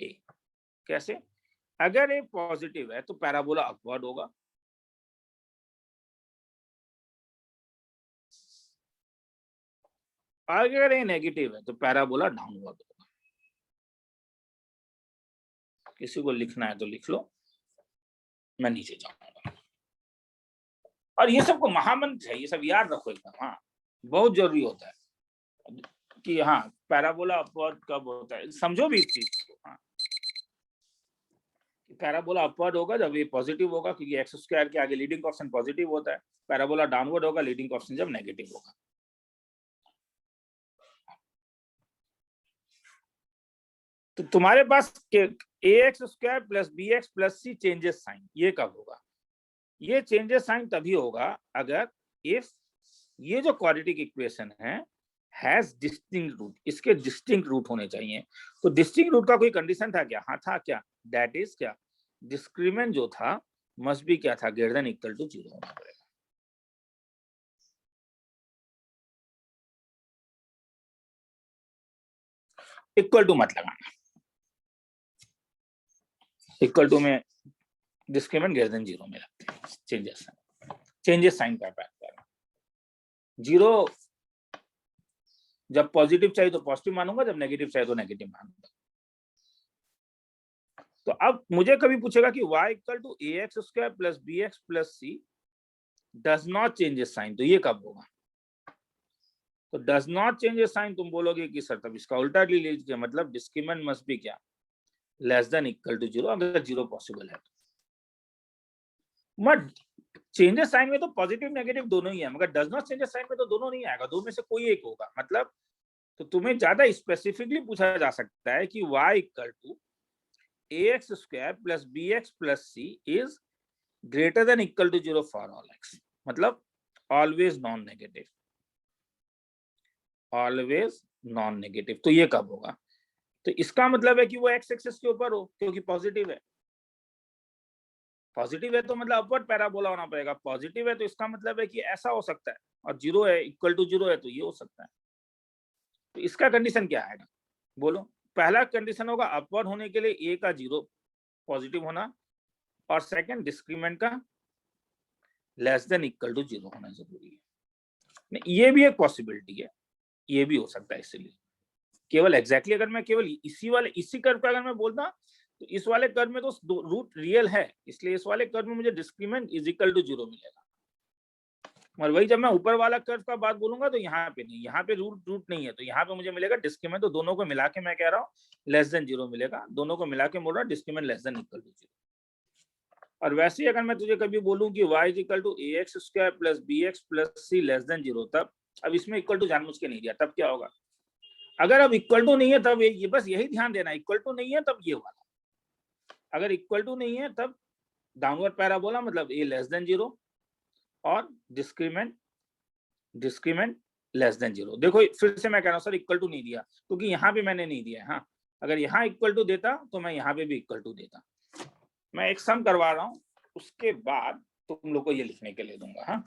a। कैसे? अगर ए पॉजिटिव है तो पैराबोला अपवर्ड होगा, अगर ये नेगेटिव है तो पैराबोला डाउनवर्ड होगा। किसी को लिखना है तो लिख लो, मैं नीचे जाऊंगा। और ये सबको महामंत्र है, ये सब याद रखो एकदम। हाँ, बहुत जरूरी होता है कि हाँ पैराबोला अपवर्ड कब होता है, समझो भी इस चीज को। हाँ, पैराबोला अपवर्ड होगा जब ये पॉजिटिव होगा, क्योंकि x² के आगे लीडिंग कोएफिशिएंट पॉजिटिव होता है। पैराबोला डाउनवर्ड होगा लीडिंग कोएफिशिएंट जब नेगेटिव होगा। तो तुम्हारे पास ax² plus bx plus c changes sign, ये कब होगा? ये चेंजेस साइन तभी होगा अगर इफ ये जो क्वाड्रेटिक इक्वेशन है हैज डिस्टिंक्ट रूट, इसके डिस्टिंक्ट रूट होने चाहिए। तो डिस्टिंक्ट रूट का कोई कंडीशन था क्या? हाँ था। क्या? दैट इज क्या? डिस्क्रिमिनेंट जो था मस्ट बी क्या था? ग्रेटर देन इक्वल टू 0 होना पड़ेगा। इक्वल टू मत लगाना, इक्वल टू में डिस्क्रिमिनेंट ग्रेटर देन 0 में रखते हैं। चेंजेस साइन का पैक करना। 0 जब पॉजिटिव चाहिए तो पॉजिटिव मानूंगा, जब नेगेटिव चाहिए तो नेगेटिव मानूंगा। तो अब मुझे कभी पूछेगा कि y equal to ax² plus bx plus c does not changes sign, तो ये कब होगा? तो डज नॉट चेंजेस साइन तुम बोलोगे कि सर तब इसका उल्टा ले लीजिए, मतलब डिस्क्रिमिनेंट मस्ट बी क्या? लेस देन इक्वल टू 0, अगर 0 पॉसिबल है तो। मत चेंजेस साइन में तो पॉजिटिव नेगेटिव दोनों ही है, मगर डज नॉट चेंजेस साइन में तो दोनों नहीं आएगा, दो में से कोई एक होगा। मतलब तो तुम्हें ज्यादा स्पेसिफिकली पूछा जा सकता है कि y equal to ax² plus bx plus c is greater than equal to 0 for all x, मतलब always non negative, always non negative. तो ये कब होगा? तो इसका मतलब है कि वो एक्स एक्सिस के ऊपर हो, क्योंकि पॉजिटिव है। पॉजिटिव है तो मतलब अपवर्ड पैराबोला होना पड़ेगा। पॉजिटिव है तो इसका मतलब है कि ऐसा हो सकता है, और 0 है इक्वल टू 0 है तो ये हो सकता है। तो इसका कंडीशन क्या आएगा बोलो? पहला कंडीशन होगा अपवर्ड होने के लिए ए का 0 पॉजिटिव होना, और सेकंड डिस्क्रिमिनेंट का लेस देन इक्वल टू 0 होना जरूरी है। नहीं, ये भी एक पॉसिबिलिटी है, ये भी हो सकता है। इसलिए केवल एग्जैक्टली अगर मैं केवल इसी कर्व का अगर मैं बोलता, तो इस वाले कर्व में तो रूट रियल है, इसलिए इस वाले कर्व में मुझे डिस्क्रिमिनेंट इज इक्वल टू 0 मिलेगा। और वही जब मैं ऊपर वाला कर्व का बात बोलूंगा तो यहाँ पे नहीं, यहाँ पे रूट नहीं है, तो यहाँ पे मुझे मिलेगा डिस्क्रिमिनेंट। तो दोनों को मिला के मैं कह रहा हूँ लेस देन 0 मिलेगा, दोनों को मिला के बोल रहा हूँ discriminant less than equal to 0। और वैसे ही अगर मैं तुझे कभी बोलूं कि y is equal to ax² plus bx plus c less than 0, तब अब इसमें इक्वल टू जानबूझ के नहीं दिया, तब क्या होगा? अगर अब इक्वल टू नहीं है तब ये बस यही ध्यान देना, इक्वल टू नहीं है तब ये वाला, अगर इक्वल टू नहीं है तब डाउनवर्ड पैराबोला, मतलब a लेस देन 0 और डिस्क्रिमिनेंट लेस देन 0। देखो फिर से मैं कह रहा हूँ सर इक्वल टू नहीं दिया, क्योंकि यहाँ पे मैंने नहीं दिया है। हाँ, अगर यहाँ इक्वल टू देता तो मैं यहाँ पे भी इक्वल टू देता। मैं एक सम करवा रहा हूँ, उसके बाद तुम लोग को ये लिखने के लिए दूंगा। हाँ,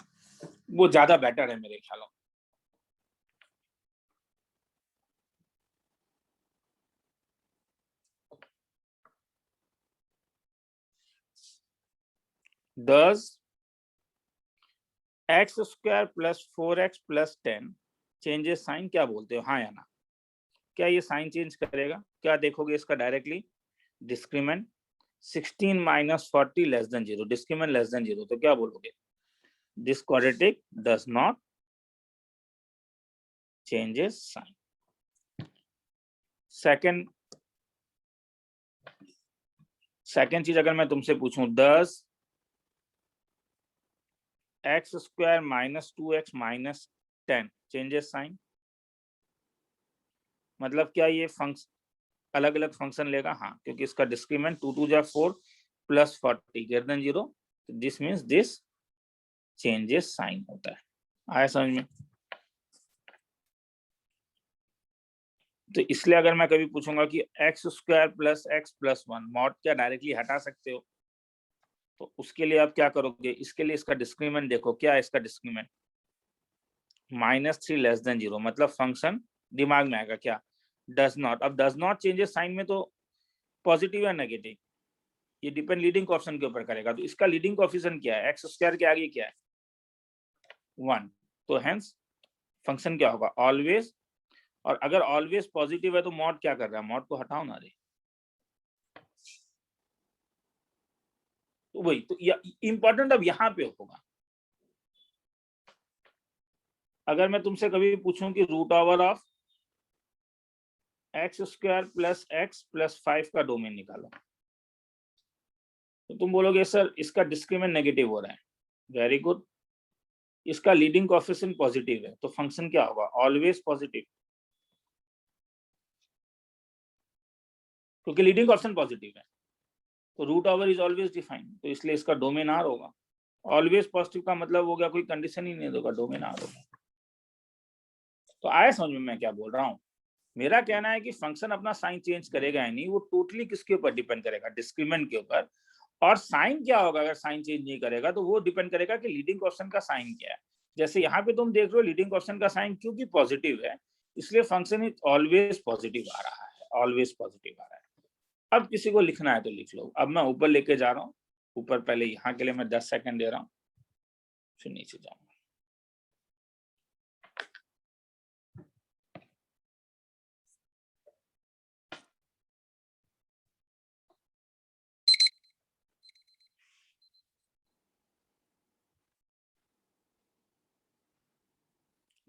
वो ज्यादा बेटर है मेरे ख्याल में। Does x square plus 4x प्लस 10 चेंजेस साइन, क्या बोलते हो, हाँ या ना? क्या ये साइन चेंज करेगा? क्या देखोगे इसका directly? Discriminant 16 minus 40 less than 0, discriminant less than 0, तो क्या बोलोगे? This quadratic does not changes sign. Second चीज अगर मैं तुमसे पूछूं, 10 x square minus 2x minus 10 changes sign, मतलब क्या ये फंक्शन अलग अलग फंक्शन लेगा? हाँ, क्योंकि इसका डिस्क्रीमेंट 2 2 जा 4 plus 40 greater than 0, this means this changes sign होता है। आया समझ में? तो इसलिए अगर मैं कभी पूछूंगा कि x square plus x plus 1 mod क्या डायरेक्टली हटा सकते हो, तो उसके लिए आप क्या करोगे? इसके लिए इसका डिस्क्रीमेंट देखो, क्या है इसका डिस्क्रीमेंट? -3 लेस देन 0, मतलब फंक्शन दिमाग में आएगा क्या? Does not. अब डज नॉट चेंजेस साइन में तो पॉजिटिव या नेगेटिव, ये डिपेंड लीडिंग कोएफिशिएंट के ऊपर करेगा। तो इसका लीडिंग कोएफिशिएंट क्या है? एक्स स्क्वायर के आगे क्या है? 1, तो हेंस फंक्शन क्या होगा? ऑलवेज। और अगर ऑलवेज पॉजिटिव है तो मॉड क्या कर रहा है? मॉड को हटाओ ना रे। तो वही तो इंपॉर्टेंट अब यहाँ पे होगा। अगर मैं तुमसे कभी पूछूं कि root over of x square plus x plus 5 का डोमेन निकालो, तो तुम बोलोगे सर इसका डिस्क्रीमेंट नेगेटिव हो रहा है। वेरी गुड, इसका लीडिंग कोएफिशिएंट पॉजिटिव है, तो फंक्शन क्या होगा? ऑलवेज पॉजिटिव, क्योंकि लीडिंग कोएफिशिएंट पॉजिटिव है, तो root over is always defined, तो इसलिए इसका डोमेन आर होगा। ऑलवेज पॉजिटिव का मतलब हो गया कोई कंडीशन ही नहीं होगा, डोमेन आर होगा। तो आया समझ में मैं क्या बोल रहा हूँ? मेरा कहना है कि फंक्शन अपना साइन चेंज करेगा या नहीं, वो टोटली किसके ऊपर डिपेंड करेगा? डिस्क्रीमेंट के ऊपर। और साइन क्या होगा अगर साइन चेंज नहीं करेगा? तो वो डिपेंड करेगा कि लीडिंग कोएफिशिएंट का साइन क्या है। जैसे यहाँ पे तुम देख रहे हो लीडिंग कोएफिशिएंट का साइन क्योंकि पॉजिटिव है, इसलिए फंक्शन इज ऑलवेज पॉजिटिव आ रहा है, ऑलवेज पॉजिटिव आ रहा है। अब किसी को लिखना है तो लिख लो। अब मैं ऊपर लेके जा रहा हूँ, ऊपर पहले यहाँ के लिए मैं 10 सेकंड दे रहा हूँ, फिर नीचे जाऊंगा।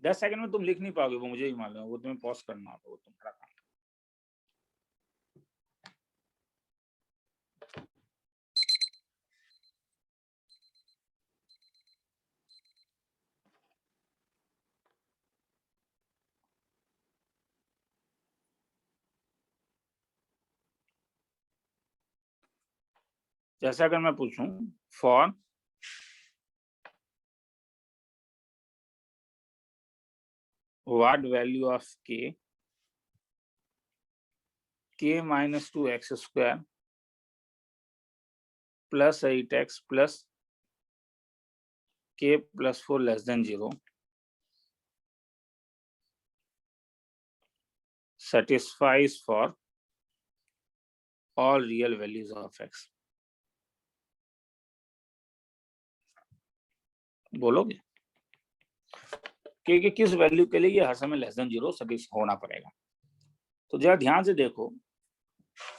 दस सेकंड में तुम लिख नहीं पाओगे, वो मुझे ही मालूम है, वो तुम्हें पॉज करना होगा, वो तुम्हारा काम। जैसे अगर मैं पूछूं for what value of k minus 2x square plus 8x plus k plus 4 less than 0 satisfies for all real values of x। बोलोगे कि किस वैल्यू के लिए ये हर समय लेस देन 0 सटिस्फाई होना पड़ेगा? तो जरा ध्यान से देखो,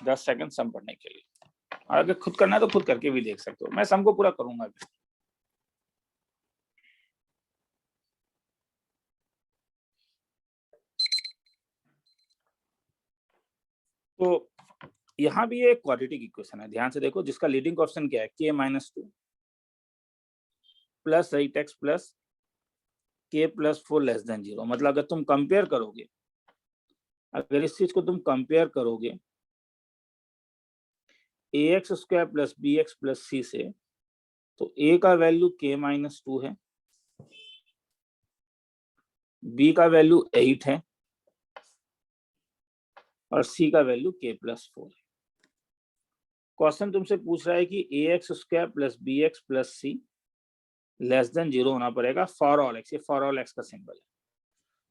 10 सेकंड सम पढ़ने के लिए। और अगर खुद करना है तो खुद करके भी देख सकते हो, मैं सम को पूरा करूंगा अभी। तो यहाँ भी एक क्वाड्रेटिक इक्वेशन है, ध्यान से देखो, जिसका लीडिंग कोएफिशिएंट क्या है? k minus 2 plus 8x plus k plus 4 less than 0। मतलब अगर तुम कंपेयर करोगे, अगर इस चीज को तुम कंपेयर करोगे ax square plus bx plus c से, तो a का वैल्यू k माइनस 2 है, b का वैल्यू 8 है और c का वैल्यू k प्लस 4 है। क्वेश्चन तुमसे पूछ रहा है कि ax square plus bx plus c less than 0 होना पड़ेगा फॉर ऑल x। ये फॉर ऑल x का सिंबल है,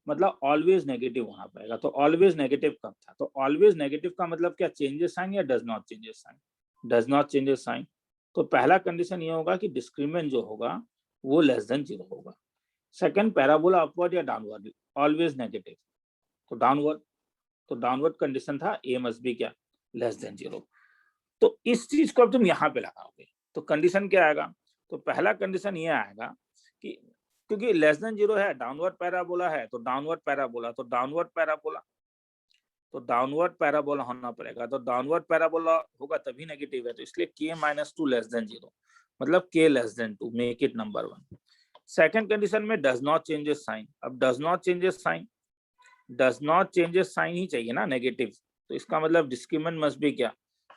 मतलब ऑलवेज नेगेटिव होना पड़ेगा। तो ऑलवेज नेगेटिव कब था? तो ऑलवेज नेगेटिव का मतलब क्या? चेंजेस साइन या does not changes sign? Does not changes sign. तो पहला कंडीशन ये होगा कि डिस्क्रीमेंट जो होगा वो लेस देन 0 होगा। सेकंड, पैराबोला अपवर्ड या डाउनवर्ड, ऑलवेज नेगेटिव, तो डाउनवर्ड कंडीशन था ए मस्ट बी क्या, लेस देन 0। तो इस चीज को अब तुम यहाँ पे लगाओगे तो कंडीशन क्या आएगा, तो पहला कंडीशन ये आएगा कि क्योंकि लेस देन 0 है, डाउनवर्ड पैराबोला है, तो डाउनवर्ड पैराबोला, तो डाउनवर्ड पैराबोला होना पड़ेगा, तो डाउनवर्ड पैराबोला होगा तभी नेगेटिव है, तो इसलिए k-2 लेस देन 0, मतलब k less than 2, make it number 1। Second condition में डज नॉट चेंजेस साइन, अब डज नॉट चेंजेस साइन ही चाहिए ना, नेगेटिव, तो इसका मतलब डिस्क्रिमिनेंट मस्ट बी क्या,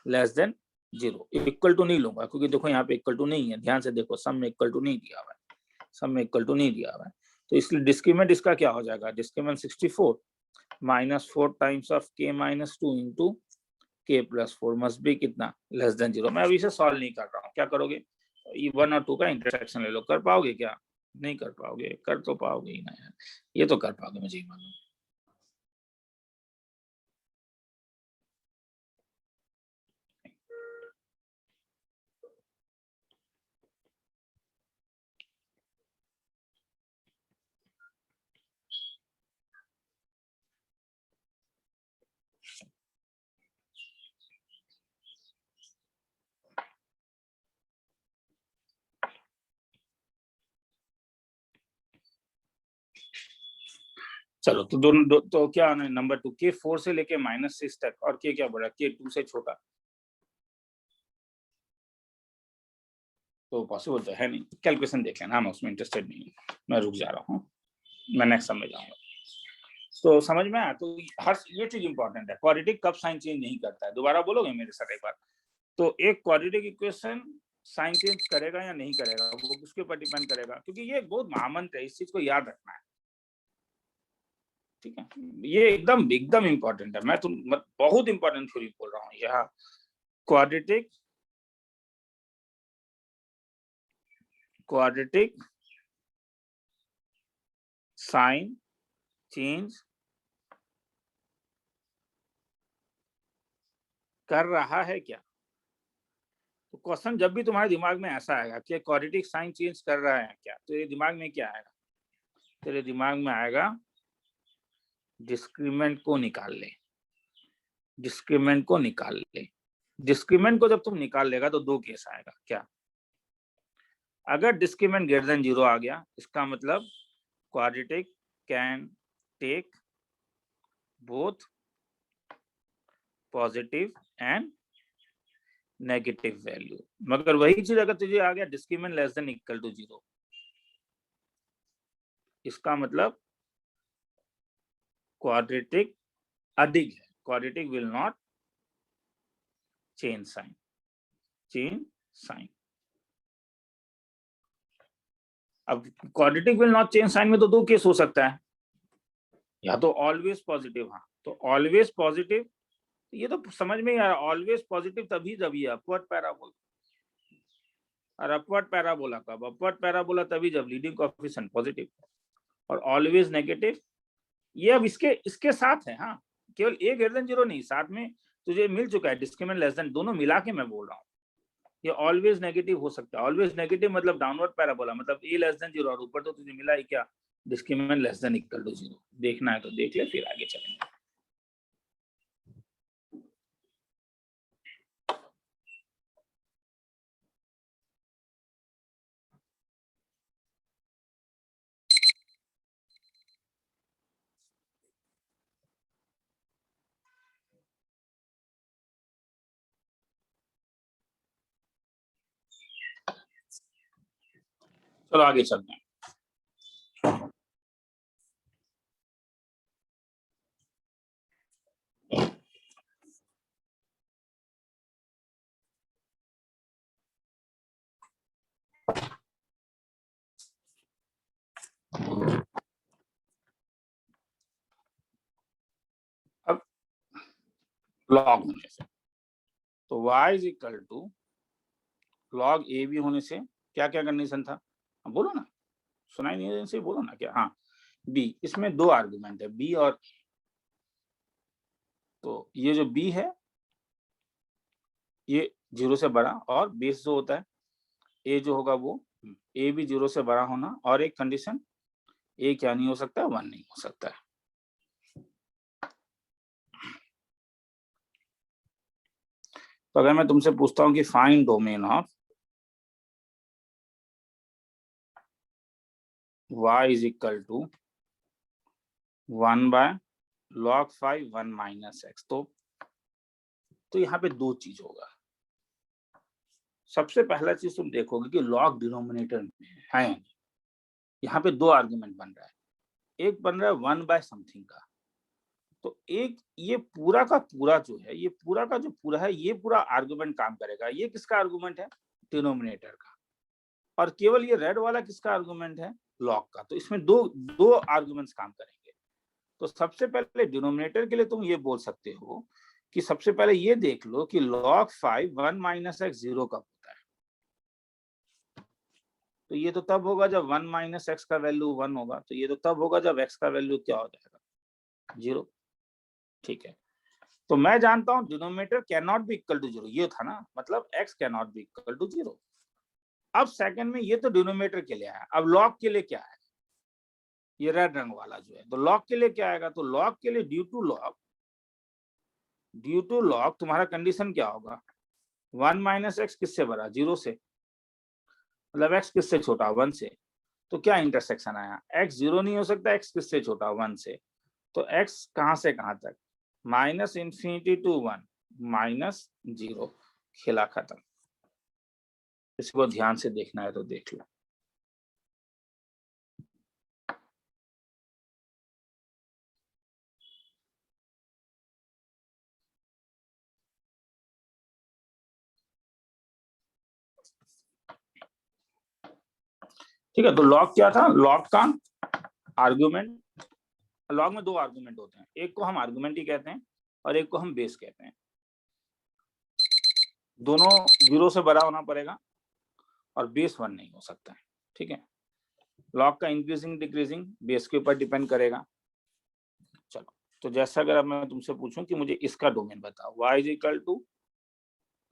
लेस देन 0। इक्वल टू नहीं लूंगा क्योंकि देखो यहाँ पे इक्वल टू नहीं है, ध्यान से देखो, सम में इक्वल टू नहीं दिया हुआ है, तो इसलिए डिस्क्रिमिनेंट इसका क्या हो जाएगा, discriminant 64 -4 times of k-2 into k+4 must be कितना, लेस देन 0। मैं अभी इसे सॉल्व नहीं कर रहा हूँ, क्या करोगे, 1 और 2 का इंटरसेक्शन ले लो, कर पाओगे क्या, नहीं कर पाओगे, कर तो पाओगे ही ना यार, ये तो कर पाओगे मुझे ही मालूम। चलो तो दोनों तो क्या आना है, नंबर 2 k4 से लेके -6 तक, और k क्या बड़ा, k2 से छोटा, तो पॉसिबल तो है नहीं, कैलकुलेशन देख लेना, मैं उसमें इंटरेस्टेड नहीं हूँ, मैं रुक जा रहा हूँ, मैं नेक्स्ट सम में जाऊंगा। तो समझ में आया, तो हर ये चीज इंपॉर्टेंट है, क्वाड्रेटिक कब साइन चेंज नहीं करता है, दोबारा बोलोगे मेरे साथ एक बार, तो एक क्वाड्रेटिक इक्वेशन साइन चेंज करेगा या नहीं करेगा, वो किसके ऊपर डिपेंड करेगा, क्योंकि ये बहुत महामंत्र है, इस चीज को याद रखना है, ठीक है, ये एकदम इंपॉर्टेंट है, मैं तुम बहुत इंपॉर्टेंट थ्योरी बोल रहा हूँ यहाँ, क्वाड्रेटिक साइन चेंज कर रहा है क्या, तो क्वेश्चन जब भी तुम्हारे दिमाग में ऐसा आएगा कि क्वाड्रेटिक साइन चेंज कर रहा है क्या, तो ये दिमाग में क्या आएगा, तेरे दिमाग में आएगा डिस्क्रिमिनेंट को निकाल ले, डिस्क्रिमिनेंट को जब तुम निकाल लेगा तो दो केस आएगा, क्या, अगर डिस्क्रिमिनेंट ग्रेटर देन 0 आ गया, इसका मतलब quadratic can take both positive and negative value, मगर वही चीज अगर तुझे आ गया discriminant less than equal to 0, इसका मतलब क्वाड्रेटिक अधिक है, quadratic will not change sign. अब quadratic will not change sign में तो दो केस हो सकता है, या तो ऑलवेज पॉजिटिव, हाँ तो ऑलवेज पॉजिटिव, ये तो समझ में ही आ रहा, ऑलवेज पॉजिटिव तभी जब ये अपवर्ड पैराबोला, और अपवर्ड पैराबोला कब, अपवर्ड पैराबोला तभी जब लीडिंग कोएफिशिएंट पॉजिटिव, और ऑलवेज नेगेटिव ये अब इसके साथ है, हाँ केवल ए ग्रेटर देन 0 नहीं, साथ में तुझे मिल चुका है डिस्क्रिमिनेंट लेस देन, दोनों मिला के मैं बोल रहा हूँ, ये ऑलवेज नेगेटिव हो सकता है, ऑलवेज नेगेटिव मतलब डाउनवर्ड पैराबोला, मतलब ए लेस देन 0, और ऊपर तो तुझे मिला ही क्या, discriminant less than equal to 0, देखना है तो देख ले, फिर आगे चलेंगे। चलो आगे चलते हैं। अब लॉग होने से, तो y is equal to log a b होने से क्या क्या कंडीशन था, बोलो ना, सुनाई नहीं से बोलो ना क्या, हाँ बी, इसमें दो आर्गुमेंट है बी और, तो ये जो बी है ये 0 से बड़ा, और बेस जो होता है ए जो होगा वो ए भी 0 से बड़ा होना, और एक कंडीशन, ए क्या नहीं हो सकता, 1 नहीं हो सकता है। तो अगर मैं तुमसे पूछता हूं कि find domain of y is equal to 1 by log 5 1 minus x, तो यहाँ पे दो चीज होगा। सबसे पहला चीज तुम देखोगे कि log डिनोमिनेटर में है, यहाँ पे दो आर्गुमेंट बन रहा है। एक बन रहा है 1 बाय समथिंग का, तो एक ये पूरा का पूरा जो है, ये पूरा का जो पूरा है, ये पूरा आर्गुमेंट काम करेगा। ये किसका आर्गुमेंट है, डिनोमिनेटर का। और केवल ये रेड वाला किसका आर्गुमेंट है, लॉग का। तो इसमें दो दो आर्गुमेंट्स काम करेंगे। तो सबसे पहले डिनोमिनेटर के लिए तुम ये बोल सकते हो कि सबसे पहले ये देख लो कि log 5 1 माइनस एक्स 0 कब होता है। तो ये तो तब होगा जब 1 माइनस एक्स का वैल्यू 1 होगा। तो ये तो तब होगा जब एक्स का वैल्यू क्या हो जाएगा, 0। ठीक है, तो मैं जानता हूं denominator can not be equal to 0, ये था ना, मतलब x can not be equal to 0। अब सेकंड में ये तो डिनोमिनेटर के लिए आया, अब लॉग के लिए क्या है, ये रेड रंग वाला जो है। तो लॉग के लिए क्या आएगा, तो लॉग के लिए ड्यू टू लॉग तुम्हारा कंडीशन क्या होगा, 1 माइनस एक्स किससे बड़ा, 0 से, मतलब x किससे छोटा, 1 से। तो क्या इंटरसेक्शन आया, x 0 नहीं हो सकता, x किससे छोटा, 1 से। तो x कहां से कहां तक, माइनस इंफिनिटी टू 1 माइनस 0, खेला खत्म। इसको ध्यान से देखना है तो देख लो। ठीक है, तो लॉग क्या था, लॉग का आर्गुमेंट, लॉग में दो आर्गुमेंट होते हैं, एक को हम आर्गुमेंट ही कहते हैं और एक को हम बेस कहते हैं। दोनों 0 से बड़ा होना पड़ेगा और बेस 1 नहीं हो सकता है। ठीक है, लॉग का इंक्रीजिंग डिक्रीजिंग बेस के ऊपर डिपेंड करेगा। चलो, तो जैसा अगर अब मैं तुमसे पूछूं कि मुझे इसका डोमेन बताओ, y is equal to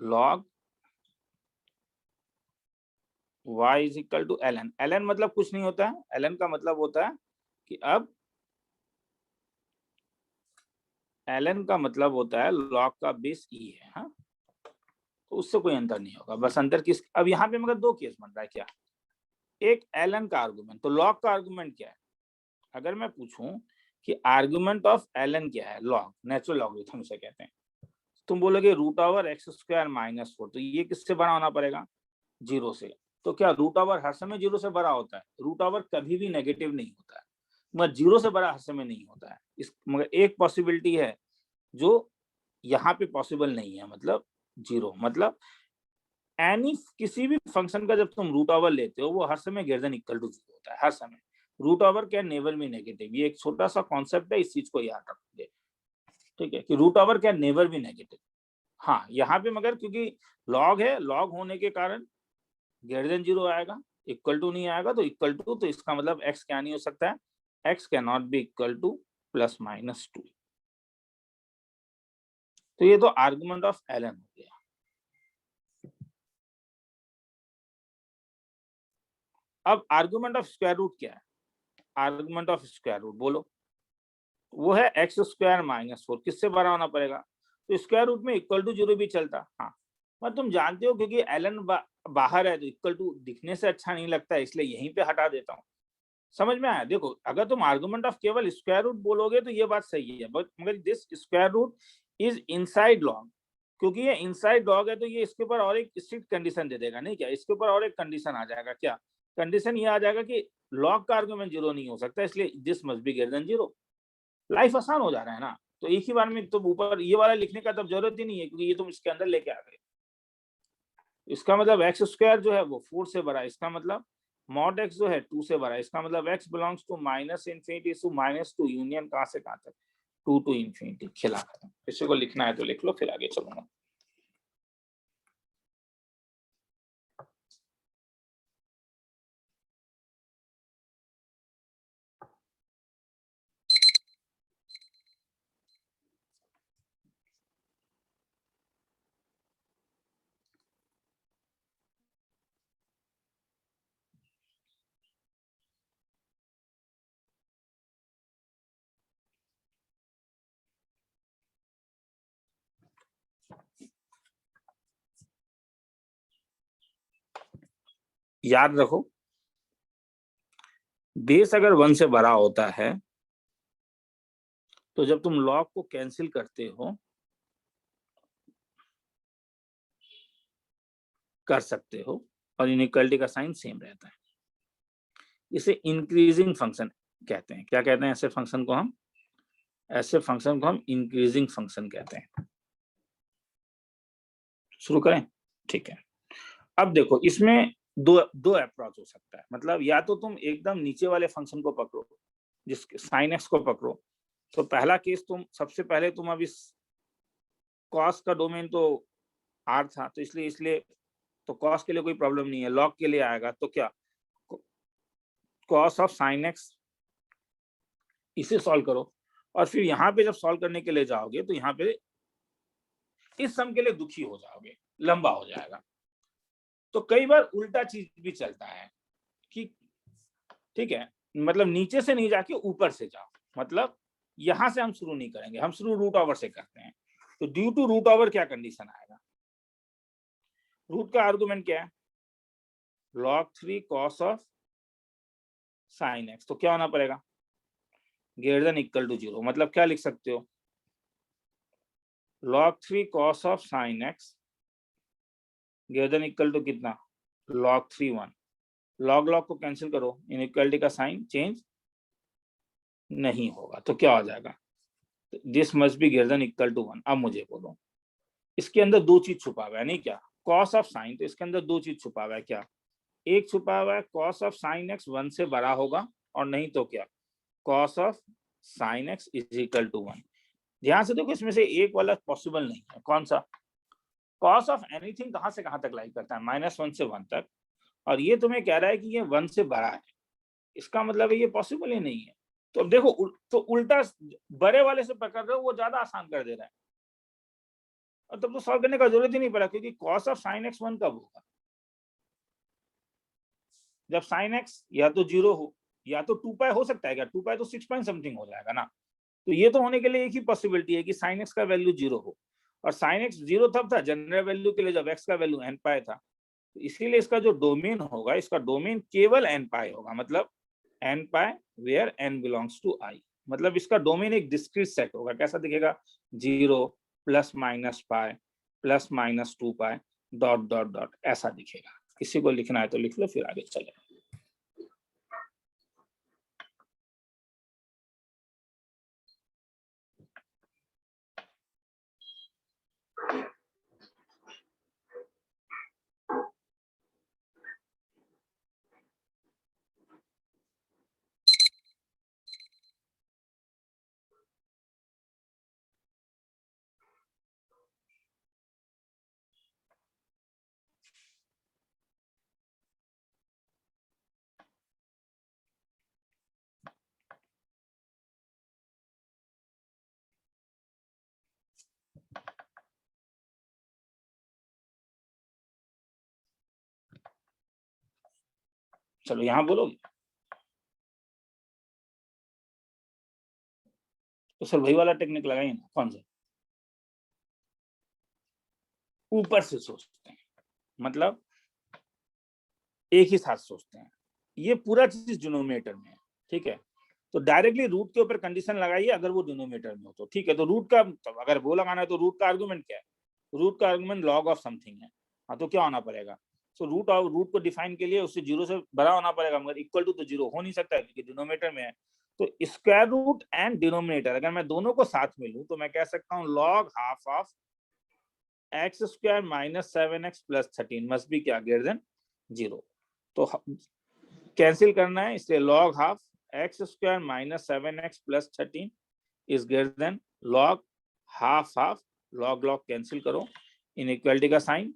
log y is equal to ln। ln मतलब कुछ नहीं होता है, ln का मतलब होता है कि अब ln का मतलब होता है लॉग का बेस e है। हाँ, तो उससे कोई अंतर नहीं होगा, बस अंतर किस, अब यहाँ पे मगर दो केस बन रहा है क्या, एक ln का आर्गुमेंट, तो लॉग का आर्गुमेंट क्या है। अगर मैं पूछूं कि आर्गुमेंट ऑफ ln क्या है, लॉग, नेचुरल लॉगरिथम से कहते हैं, तुम बोलोगे root over x square minus 4, तो ये किससे बड़ा होना पड़ेगा, 0 से। तो क्या रूट ओवर हर समय 0 से बड़ा होता है, रूट ओवर कभी भी नेगेटिव नहीं होता है, मगर 0 से बड़ा हर समय नहीं होता है। इस मगर एक पॉसिबिलिटी है जो यहाँ पे पॉसिबल नहीं है, मतलब 0, मतलब एनी किसी भी फंक्शन का जब तुम रूट ओवर लेते हो वो हर समय ग्रेटर देन इक्वल टू 0 होता है, हर समय। Root over can never be negative, ये एक छोटा सा कॉन्सेप्ट है, इस चीज को याद रखोगे। ठीक है, कि root over can never be negative. हाँ, यहाँ पे मगर क्योंकि लॉग है, लॉग होने के कारण ग्रेटर देन 0 आएगा, इक्वल टू नहीं आएगा। तो इक्वल टू, तो इसका मतलब x क्या नहीं हो सकता है, x can not be equal two plus minus 2। तो ये तो आर्गुमेंट ऑफ ln हो गया। अब आर्गुमेंट ऑफ स्क्वायर रूट क्या है, आर्गुमेंट ऑफ स्क्वायर रूट बोलो, वो है एक्स स्क्वायर माइनस 4, किससे बड़ा होना पड़ेगा, तो स्क्वायर रूट में इक्वल टू 0 भी चलता। हाँ, पर तुम जानते हो क्योंकि ln बाहर है तो इक्वल टू दिखने से अच्छा नहीं लगता है, इसलिए यहीं पे हटा देता हूँ। समझ में आया, देखो अगर तुम आर्गुमेंट ऑफ केवल स्क्वायर रूट बोलोगे तो ये बात सही है, बट मगर this square root is inside log, क्योंकि ये इनसाइड लॉग है तो ये इसके ऊपर और एक स्ट्रिक्ट कंडीशन दे देगा, नहीं क्या, इसके ऊपर और एक कंडीशन आ जाएगा, क्या कंडीशन ये आ जाएगा कि लॉग का आर्गुमेंट 0 नहीं हो सकता, इसलिए this must be greater than 0। Life आसान हो जा रहा है ना, तो एक ही बार में तो ऊपर ये वाला लिखने का तब जरूरत ही नहीं है, क्योंकि ये तुम इसके अंदर लेके आ गए। इसका मतलब एक्स स्क्वायर जो है वो 4 से बड़ा है, इसका मतलब मॉड एक्स जो है 2 से बड़ा है, इसका मतलब x belongs to minus infinity to minus 2, union कहां से कहां तक, 2 टू इन्फिनिटी, खिला खत्म। इसी को लिखना है तो लिख लो, फिर आगे चलूंगा। याद रखो, बेस अगर 1 से बड़ा होता है तो जब तुम लॉग को कैंसिल करते हो, कर सकते हो, और इनइक्वालिटी का साइन सेम रहता है। इसे इंक्रीजिंग फंक्शन कहते हैं। क्या कहते हैं ऐसे फंक्शन को हम? ऐसे फंक्शन को हम इंक्रीजिंग फंक्शन कहते हैं। शुरू करें? ठीक है। अब देखो, इसमें दो अप्रोच हो सकता है। मतलब या तो तुम एकदम नीचे वाले फंक्शन को पकड़ो, जिसके साइन एक्स को पकड़ो। तो पहला केस, तुम सबसे पहले तुम अब इस कॉस का डोमेन तो आर था, तो इसलिए तो कॉस के लिए कोई प्रॉब्लम नहीं है, लॉग के लिए आएगा। तो क्या, कॉस ऑफ साइन एक्स, इसे सॉल्व करो। और फिर यहाँ पे जब सॉल्व करने के लिए जाओगे तो यहाँ पे इस सम के लिए दुखी हो जाओगे, लंबा हो जाएगा। तो कई बार उल्टा चीज भी चलता है कि ठीक है, मतलब नीचे से नहीं जाके ऊपर से जाओ। मतलब यहां से हम शुरू नहीं करेंगे, हम शुरू रूट ओवर से करते हैं। तो ड्यू टू रूट ओवर क्या कंडीशन आएगा? रूट का आर्गुमेंट क्या है? log 3 cos of sine x. तो क्या होना पड़ेगा? Greater than equal to 0। मतलब क्या लिख सकते हो? log 3 cos of sine x greater than equal to कितना? log 3 1। लॉग लॉग को कैंसिल करो, इनइक्वालिटी का साइन चेंज नहीं होगा। तो क्या हो जाएगा? This must be greater than equal to 1। अब मुझे बोलो, इसके अंदर दो चीज छुपा हुआ है, नहीं क्या? कॉस ऑफ साइन, तो इसके अंदर दो चीज छुपा हुआ है। क्या? एक छुपा हुआ है कॉस ऑफ साइन एक्स 1 से बड़ा होगा, और नहीं तो क्या, cos of sine x is equal to 1। ध्यान से देखो, इसमें से एक वाला पॉसिबल नहीं है। कौन सा? कॉस ऑफ एनीथिंग कहां से कहां तक लाई करता है? -1 से 1 तक। और ये तुम्हें कह रहा है कि ये 1 से बड़ा है, इसका मतलब है ये पॉसिबल ही नहीं है। तो अब देखो, तो उल्टा बड़े वाले से पकड़ रहे हो, वो ज्यादा आसान कर दे रहा है, और तब तो सॉल्व करने का जरूरत ही नहीं पड़ा, क्योंकि कॉस ऑफ साइन एक्स 1 कब होगा? जब साइन एक्स या तो 0 हो, या तो 2 पाई हो सकता है। क्या 2 पाई तो 6 पॉइंट समथिंग हो जाएगा ना। तो ये तो होने के लिए एक ही पॉसिबिलिटी है कि साइन एक्स का वैल्यू 0 हो। और साइन एक्स 0 तब था जनरल वैल्यू के लिए जब एक्स का वैल्यू n पाई था। तो इसीलिए इसका जो डोमेन होगा, इसका डोमेन केवल n पाई होगा। मतलब n pi where n belongs to i। मतलब इसका डोमेन एक डिस्क्रीट सेट होगा। कैसा दिखेगा? 0 plus minus pi plus minus 2 Pie dot dot dot, ऐसा दिखेगा। किसी को लिखना है तो लिख लो, फिर आगे चले। चलो यहाँ बोलोगे तो सर वही वाला टेक्निक लगाइए ना। कौन सा? ऊपर से सोचते हैं, मतलब एक ही साथ सोचते हैं। ये पूरा चीज डिनोमिनेटर में है, ठीक है। तो डायरेक्टली रूट के ऊपर कंडीशन लगाइए, अगर वो डिनोमिनेटर में हो तो ठीक है। तो रूट का, तो अगर वो लगाना है तो रूट का आर्गुमेंट क्या है? रूट का आर्गुमेंट लॉग ऑफ समथिंग है। हाँ, तो क्या होना पड़ेगा? तो रूट को डिफाइन के लिए उससे 0 से बड़ा होना पड़ेगा, मगर इक्वल टू तो 0 हो नहीं सकता है, क्योंकि डिनोमिनेटर में है। तो स्क्वायर रूट एंड डिनोमिनेटर अगर मैं दोनों को साथ में लूं, तो मैं कह सकता हूँ log half of x square minus 7x plus 13 must be क्या? Greater than 0। तो कैंसिल करना है, इसलिए log half x square minus 7x plus 13 is greater than log half half. Log log cancel करो, इनइक्वालिटी का साइन।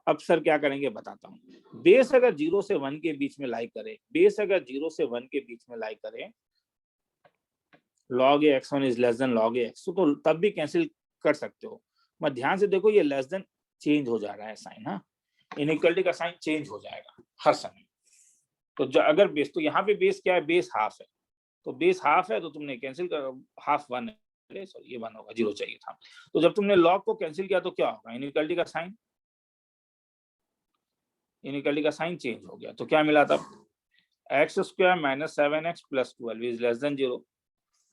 अब sir क्या करेंगे बताता हूँ। बेस अगर 0 से 1 के बीच में लाई करे, बेस अगर 0 से 1 के बीच में लाई करे, log a x1 is less then log a x2, तो तब भी कैंसिल कर सकते हो। मैं ध्यान से देखो, ये लेस देन चेंज हो जा रहा है साइन। हाँ, इनइक्वालिटी का साइन चेंज हो जाएगा हर समय। तो अगर बेस, तो यहाँ पे बेस क्या है? बेस हाफ है। तो बेस हाफ है तो तुमने कैंसिल कर, हाफ 1 है, सॉरी ये 1 होगा, 0 चाहिए था। तो जब तुमने लॉग को कैंसिल किया तो क्या होगा? इनइक्वालिटी का साइन इनइक्वालिटी का साइन चेंज हो गया, तो क्या मिला तब, x square minus 7x plus 12 is less than 0,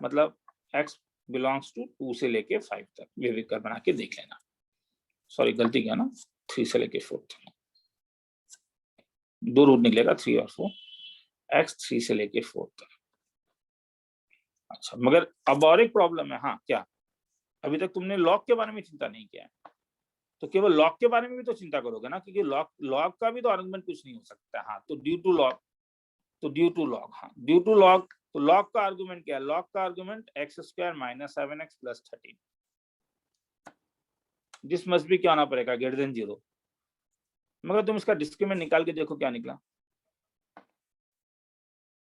मतलब x बिलोंग्स टू 2 से लेके 5 तक। ये कर बना के देख लेना, सॉरी गलती किया ना, 3 से लेके 4 तक, 2 रूट निकलेगा 3 और 4, x 3 से लेके 4 तक। अच्छा, मगर अब और एक प्रॉब्लम है। हाँ, क्या अभी तक तुमने लॉग के बारे में चिंता नहीं किया है, तो केवल लॉग के बारे में भी तो चिंता करोगे ना, क्योंकि लॉग का भी तो आर्गुमेंट कुछ नहीं हो सकता। हाँ, तो ड्यू टू लॉग, तो ड्यू टू लॉग, हाँ ड्यू टू लॉग, तो लॉग का आर्गुमेंट क्या है, लॉग का argument x square minus 7x plus 13, this must भी क्या आना पड़ेगा, ग्रेटर देन 0। मगर तुम इसका डिस्क्रिमिनेंट निकाल के देखो क्या निकला,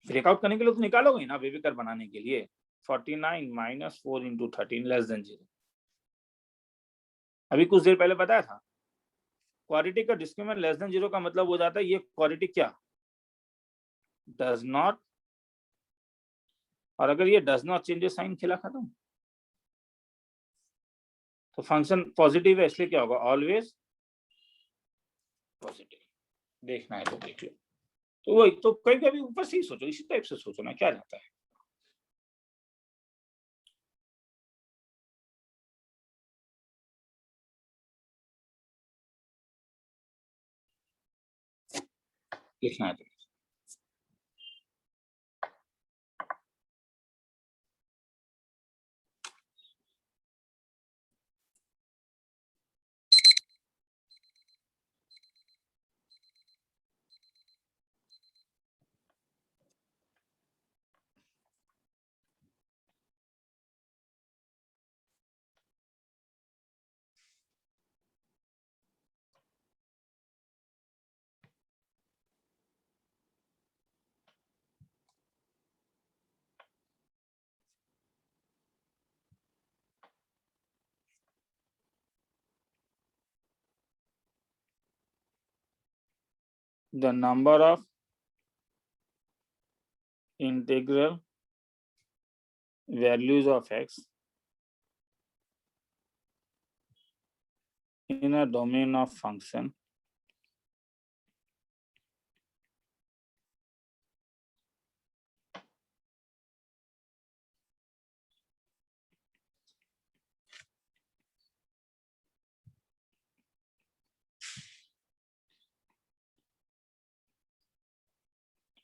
ब्रेकआउट करने के लिए तो निकालोगे ना बेबीकर बनाने के लिए, 49 माइनस 4 इंटू 13 लेस देन 0। अभी कुछ देर पहले बताया था, क्वाड्रेटिक का डिस्क्रिमिनेंट लेस देन 0 का मतलब हो जाता है ये क्वाड्रेटिक क्या, डज नॉट, और अगर ये डज नॉट चेंज साइन, खेला खत्म। तो फंक्शन पॉजिटिव है, इसलिए क्या होगा, ऑलवेज पॉजिटिव। देखना है तो देख लो। तो वही तो, कहीं कभी ऊपर से ही सोचो, इसी टाइप से सोचो ना, क्या जाता है। लिखना है तो the number of integral values of x in a domain of function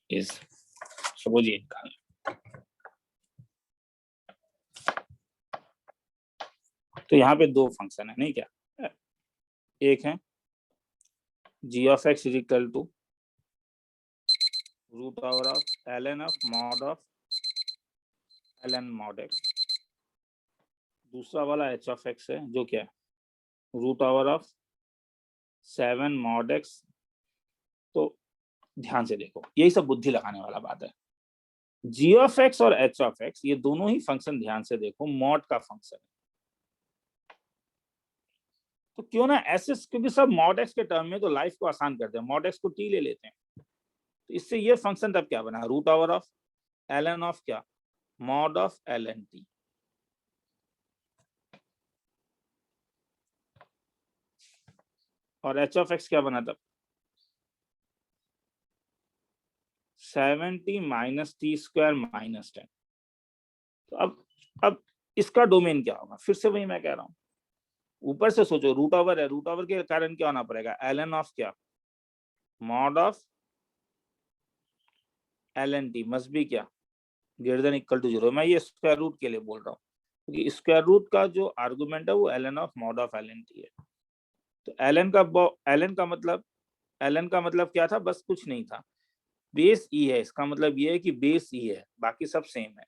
is, suppose ये निकालना। तो यहाँ पे दो फंक्शन है, नहीं क्या, एक है g of x is equal to root over of ln of mod of ln mod x, दूसरा वाला h of x है जो क्या है root over of 7 mod x। तो ध्यान से देखो, यही सब बुद्धि लगाने वाला बात है। g of x और h of x ये दोनों ही फंक्शन, ध्यान से देखो, मॉड का फंक्शन है। तो क्यों ना ऐसे, क्योंकि सब मॉड एक्स के टर्म में, तो लाइफ को आसान करते हैं, मॉड एक्स को t ले लेते हैं। तो इससे ये फंक्शन तब क्या बना, root over of ln of क्या, मॉड ऑफ ln t। और h ऑफ x क्या बना तब, 70 माइनस टी स्क्वायर माइनस 10। तो अब इसका डोमेन क्या होगा, फिर से वही मैं कह रहा हूं, ऊपर से सोचो, रूट ओवर है, रूट ओवर के कारण क्या होना पड़ेगा, ln ऑफ क्या, mod of ln t must भी क्या, ग्रेटर देन इक्वल टू 0। मैं ये स्क्वायर रूट के लिए बोल रहा हूँ, क्योंकि स्क्वायर रूट का जो आर्गुमेंट है वो ln of mod of ln t है। तो ln का मतलब क्या था, बस कुछ नहीं था, बेस e है, इसका मतलब ये है कि बेस e है, बाकी सब सेम है,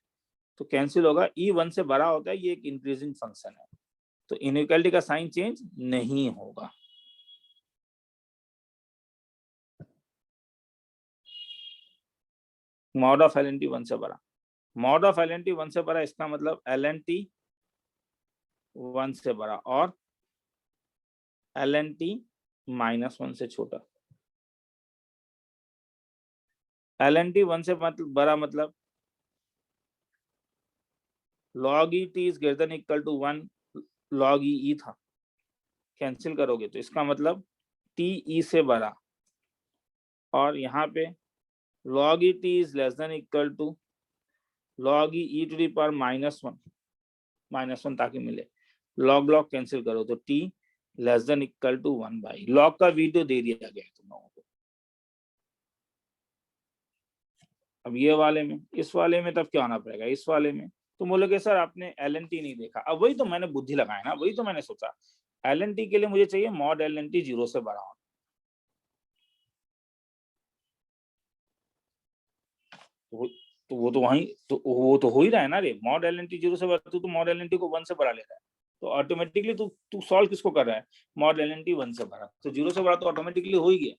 तो कैंसिल होगा, e 1 से बड़ा होता है, ये एक इंक्रीजिंग फंक्शन है, तो इनइक्वालिटी का साइन चेंज नहीं होगा। मॉड ऑफ ln t 1 से बड़ा, मॉड ऑफ ln t 1 से बड़ा, इसका मतलब ln t 1 से बड़ा और ln t माइनस 1 से छोटा। ln t 1 से मतलब बड़ा, मतलब log e t is greater than equal to 1 log e था, कैंसिल करोगे तो इसका मतलब t e से बड़ा और यहाँ पे log e t is less than equal to log e to the power -1 ताकि मिले, log log कैंसिल करो तो t less than equal to 1/, log का वीडियो दे दिया गया है तुम लोगों को। अब ये वाले में, इस वाले में तब क्या होना पड़ेगा, इस वाले में तो बोलोगे सर आपने LNT नहीं देखा। अब वही तो मैंने बुद्धि लगाया ना, वही तो मैंने सोचा LNT के लिए मुझे चाहिए मॉड LNT 0 से बड़ा हो। तो वो तो वही तो वो तो हो ही रहा है ना रे, मॉड LNT 0 से बड़ा, तो मॉड LNT को 1 से बड़ा ले रहा है, तो ऑटोमेटिकली तू सॉल्व किसको कर रहा है, मॉड LNT 1 से बड़ा, तो 0 से बड़ा तो ऑटोमेटिकली हो ही गया।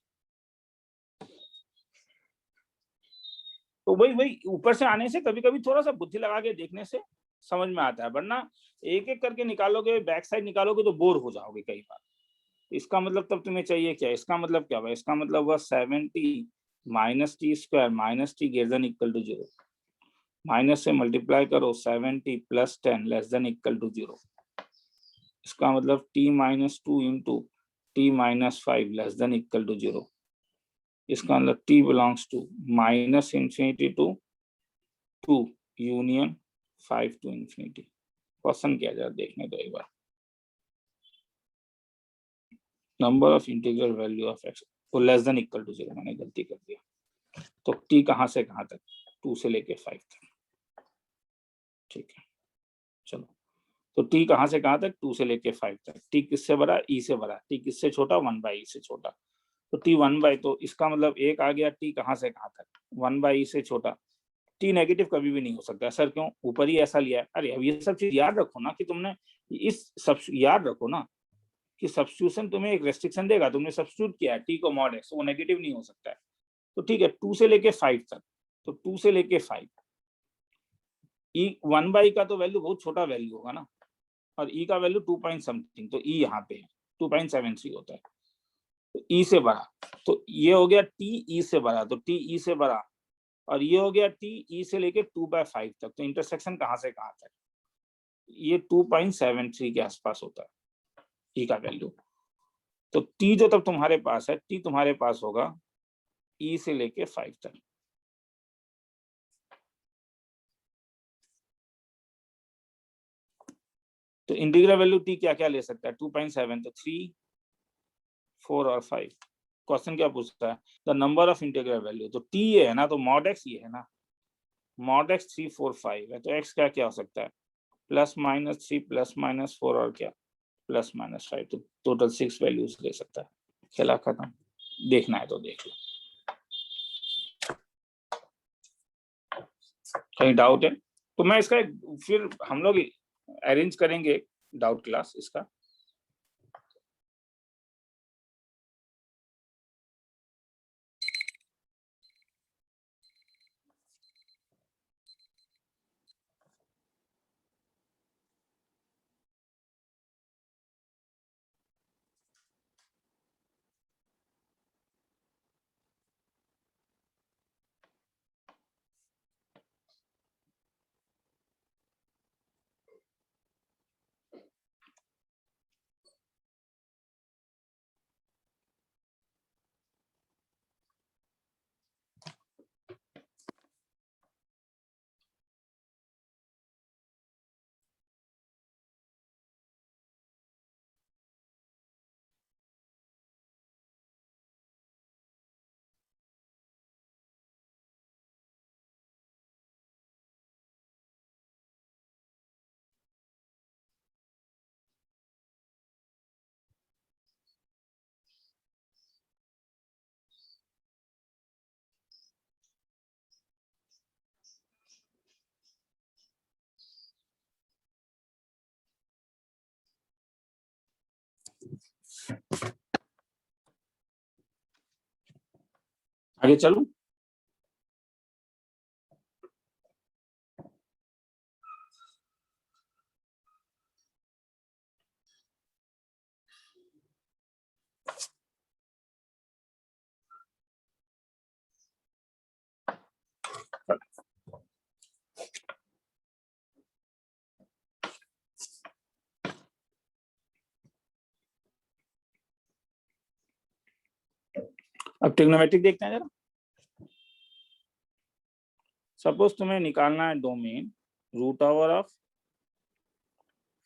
तो वही वही ऊपर से आने से कभी कभी थोड़ा सा बुद्धि लगा के देखने से समझ में आता है, वरना एक एक करके निकालोगे, बैक साइड निकालोगे तो बोर हो जाओगे कई बार। इसका मतलब तब तुम्हें चाहिए क्या, इसका मतलब क्या हुआ, इसका मतलब हुआ 70 minus t square minus t greater than equal to 0, minus से मल्टीप्लाई करो 70 plus 10 less than equal to 0, इसका मतलब t minus 2 into t minus 5 less than equal to 0, इसका मतलब t belongs to minus infinity to 2 union 5 to infinity. Question क्या जरा देखने दो एक बार, number of integral value of x को लेस देन इक्वल टू 0, मैंने गलती कर दिया, तो t कहां से कहां तक, 2 से लेके 5 तक, ठीक है चलो, तो t कहां से कहां तक, 2 से लेके 5 तक, t किससे बड़ा, e से बड़ा, t किससे छोटा, 1/e से छोटा, तो t 1/, तो इसका मतलब एक आ गया t कहां से कहां तक, 1/e से छोटा, t नेगेटिव कभी भी नहीं हो सकता सर, क्यों, ऊपर ही ऐसा लिया है। अरे अब ये सब चीज याद रखो ना कि तुमने इस सब याद रखो ना कि सब्स्टिट्यूशन तुम्हें एक रेस्ट्रिक्शन देगा, तुमने सब्स्टिट्यूट किया है t को मॉड x, वो नेगेटिव नहीं हो सकता है, तो ठीक है 2 से लेके 5 तक, तो 2 से लेके 5, e 1/e का तो वैल्यू बहुत छोटा वैल्यू होगा ना, और e का वैल्यू 2 पॉइंट समथिंग, तो e यहाँ पे है 2.73 होता है, तो e से बड़ा, तो ये हो गया t e से बड़ा, तो t e से बड़ा, और ये हो गया t e से लेके 2/5 तक, तो इंटरसेक्शन कहां से कहां तक, ये 2.73 के आसपास होता है e का वैल्यू, तो t जो तब तुम्हारे पास है, t तुम्हारे पास होगा e से लेके 5 तक, तो इंटीग्रल वैल्यू t क्या क्या ले सकता है, 2.7, तो 3, 4 और 5। क्वेश्चन क्या पूछता है, the number of integral value, तो t ये है ना, तो मॉड x ये है ना, मॉड x 3, 4, 5 है, तो x क्या क्या हो सकता है, +-3 +-4 और क्या +-5, तो टोटल 6 वैल्यूज ले सकता है। खेला खत्म, देखना है तो देख लो, कहीं डाउट है तो मैं इसका फिर हम लोग अरेंज करेंगे डाउट क्लास इसका। आगे चलूं, अब ट्रिग्नोमेट्रिक देखते हैं जरा। सपोज तुम्हें निकालना है domain root over of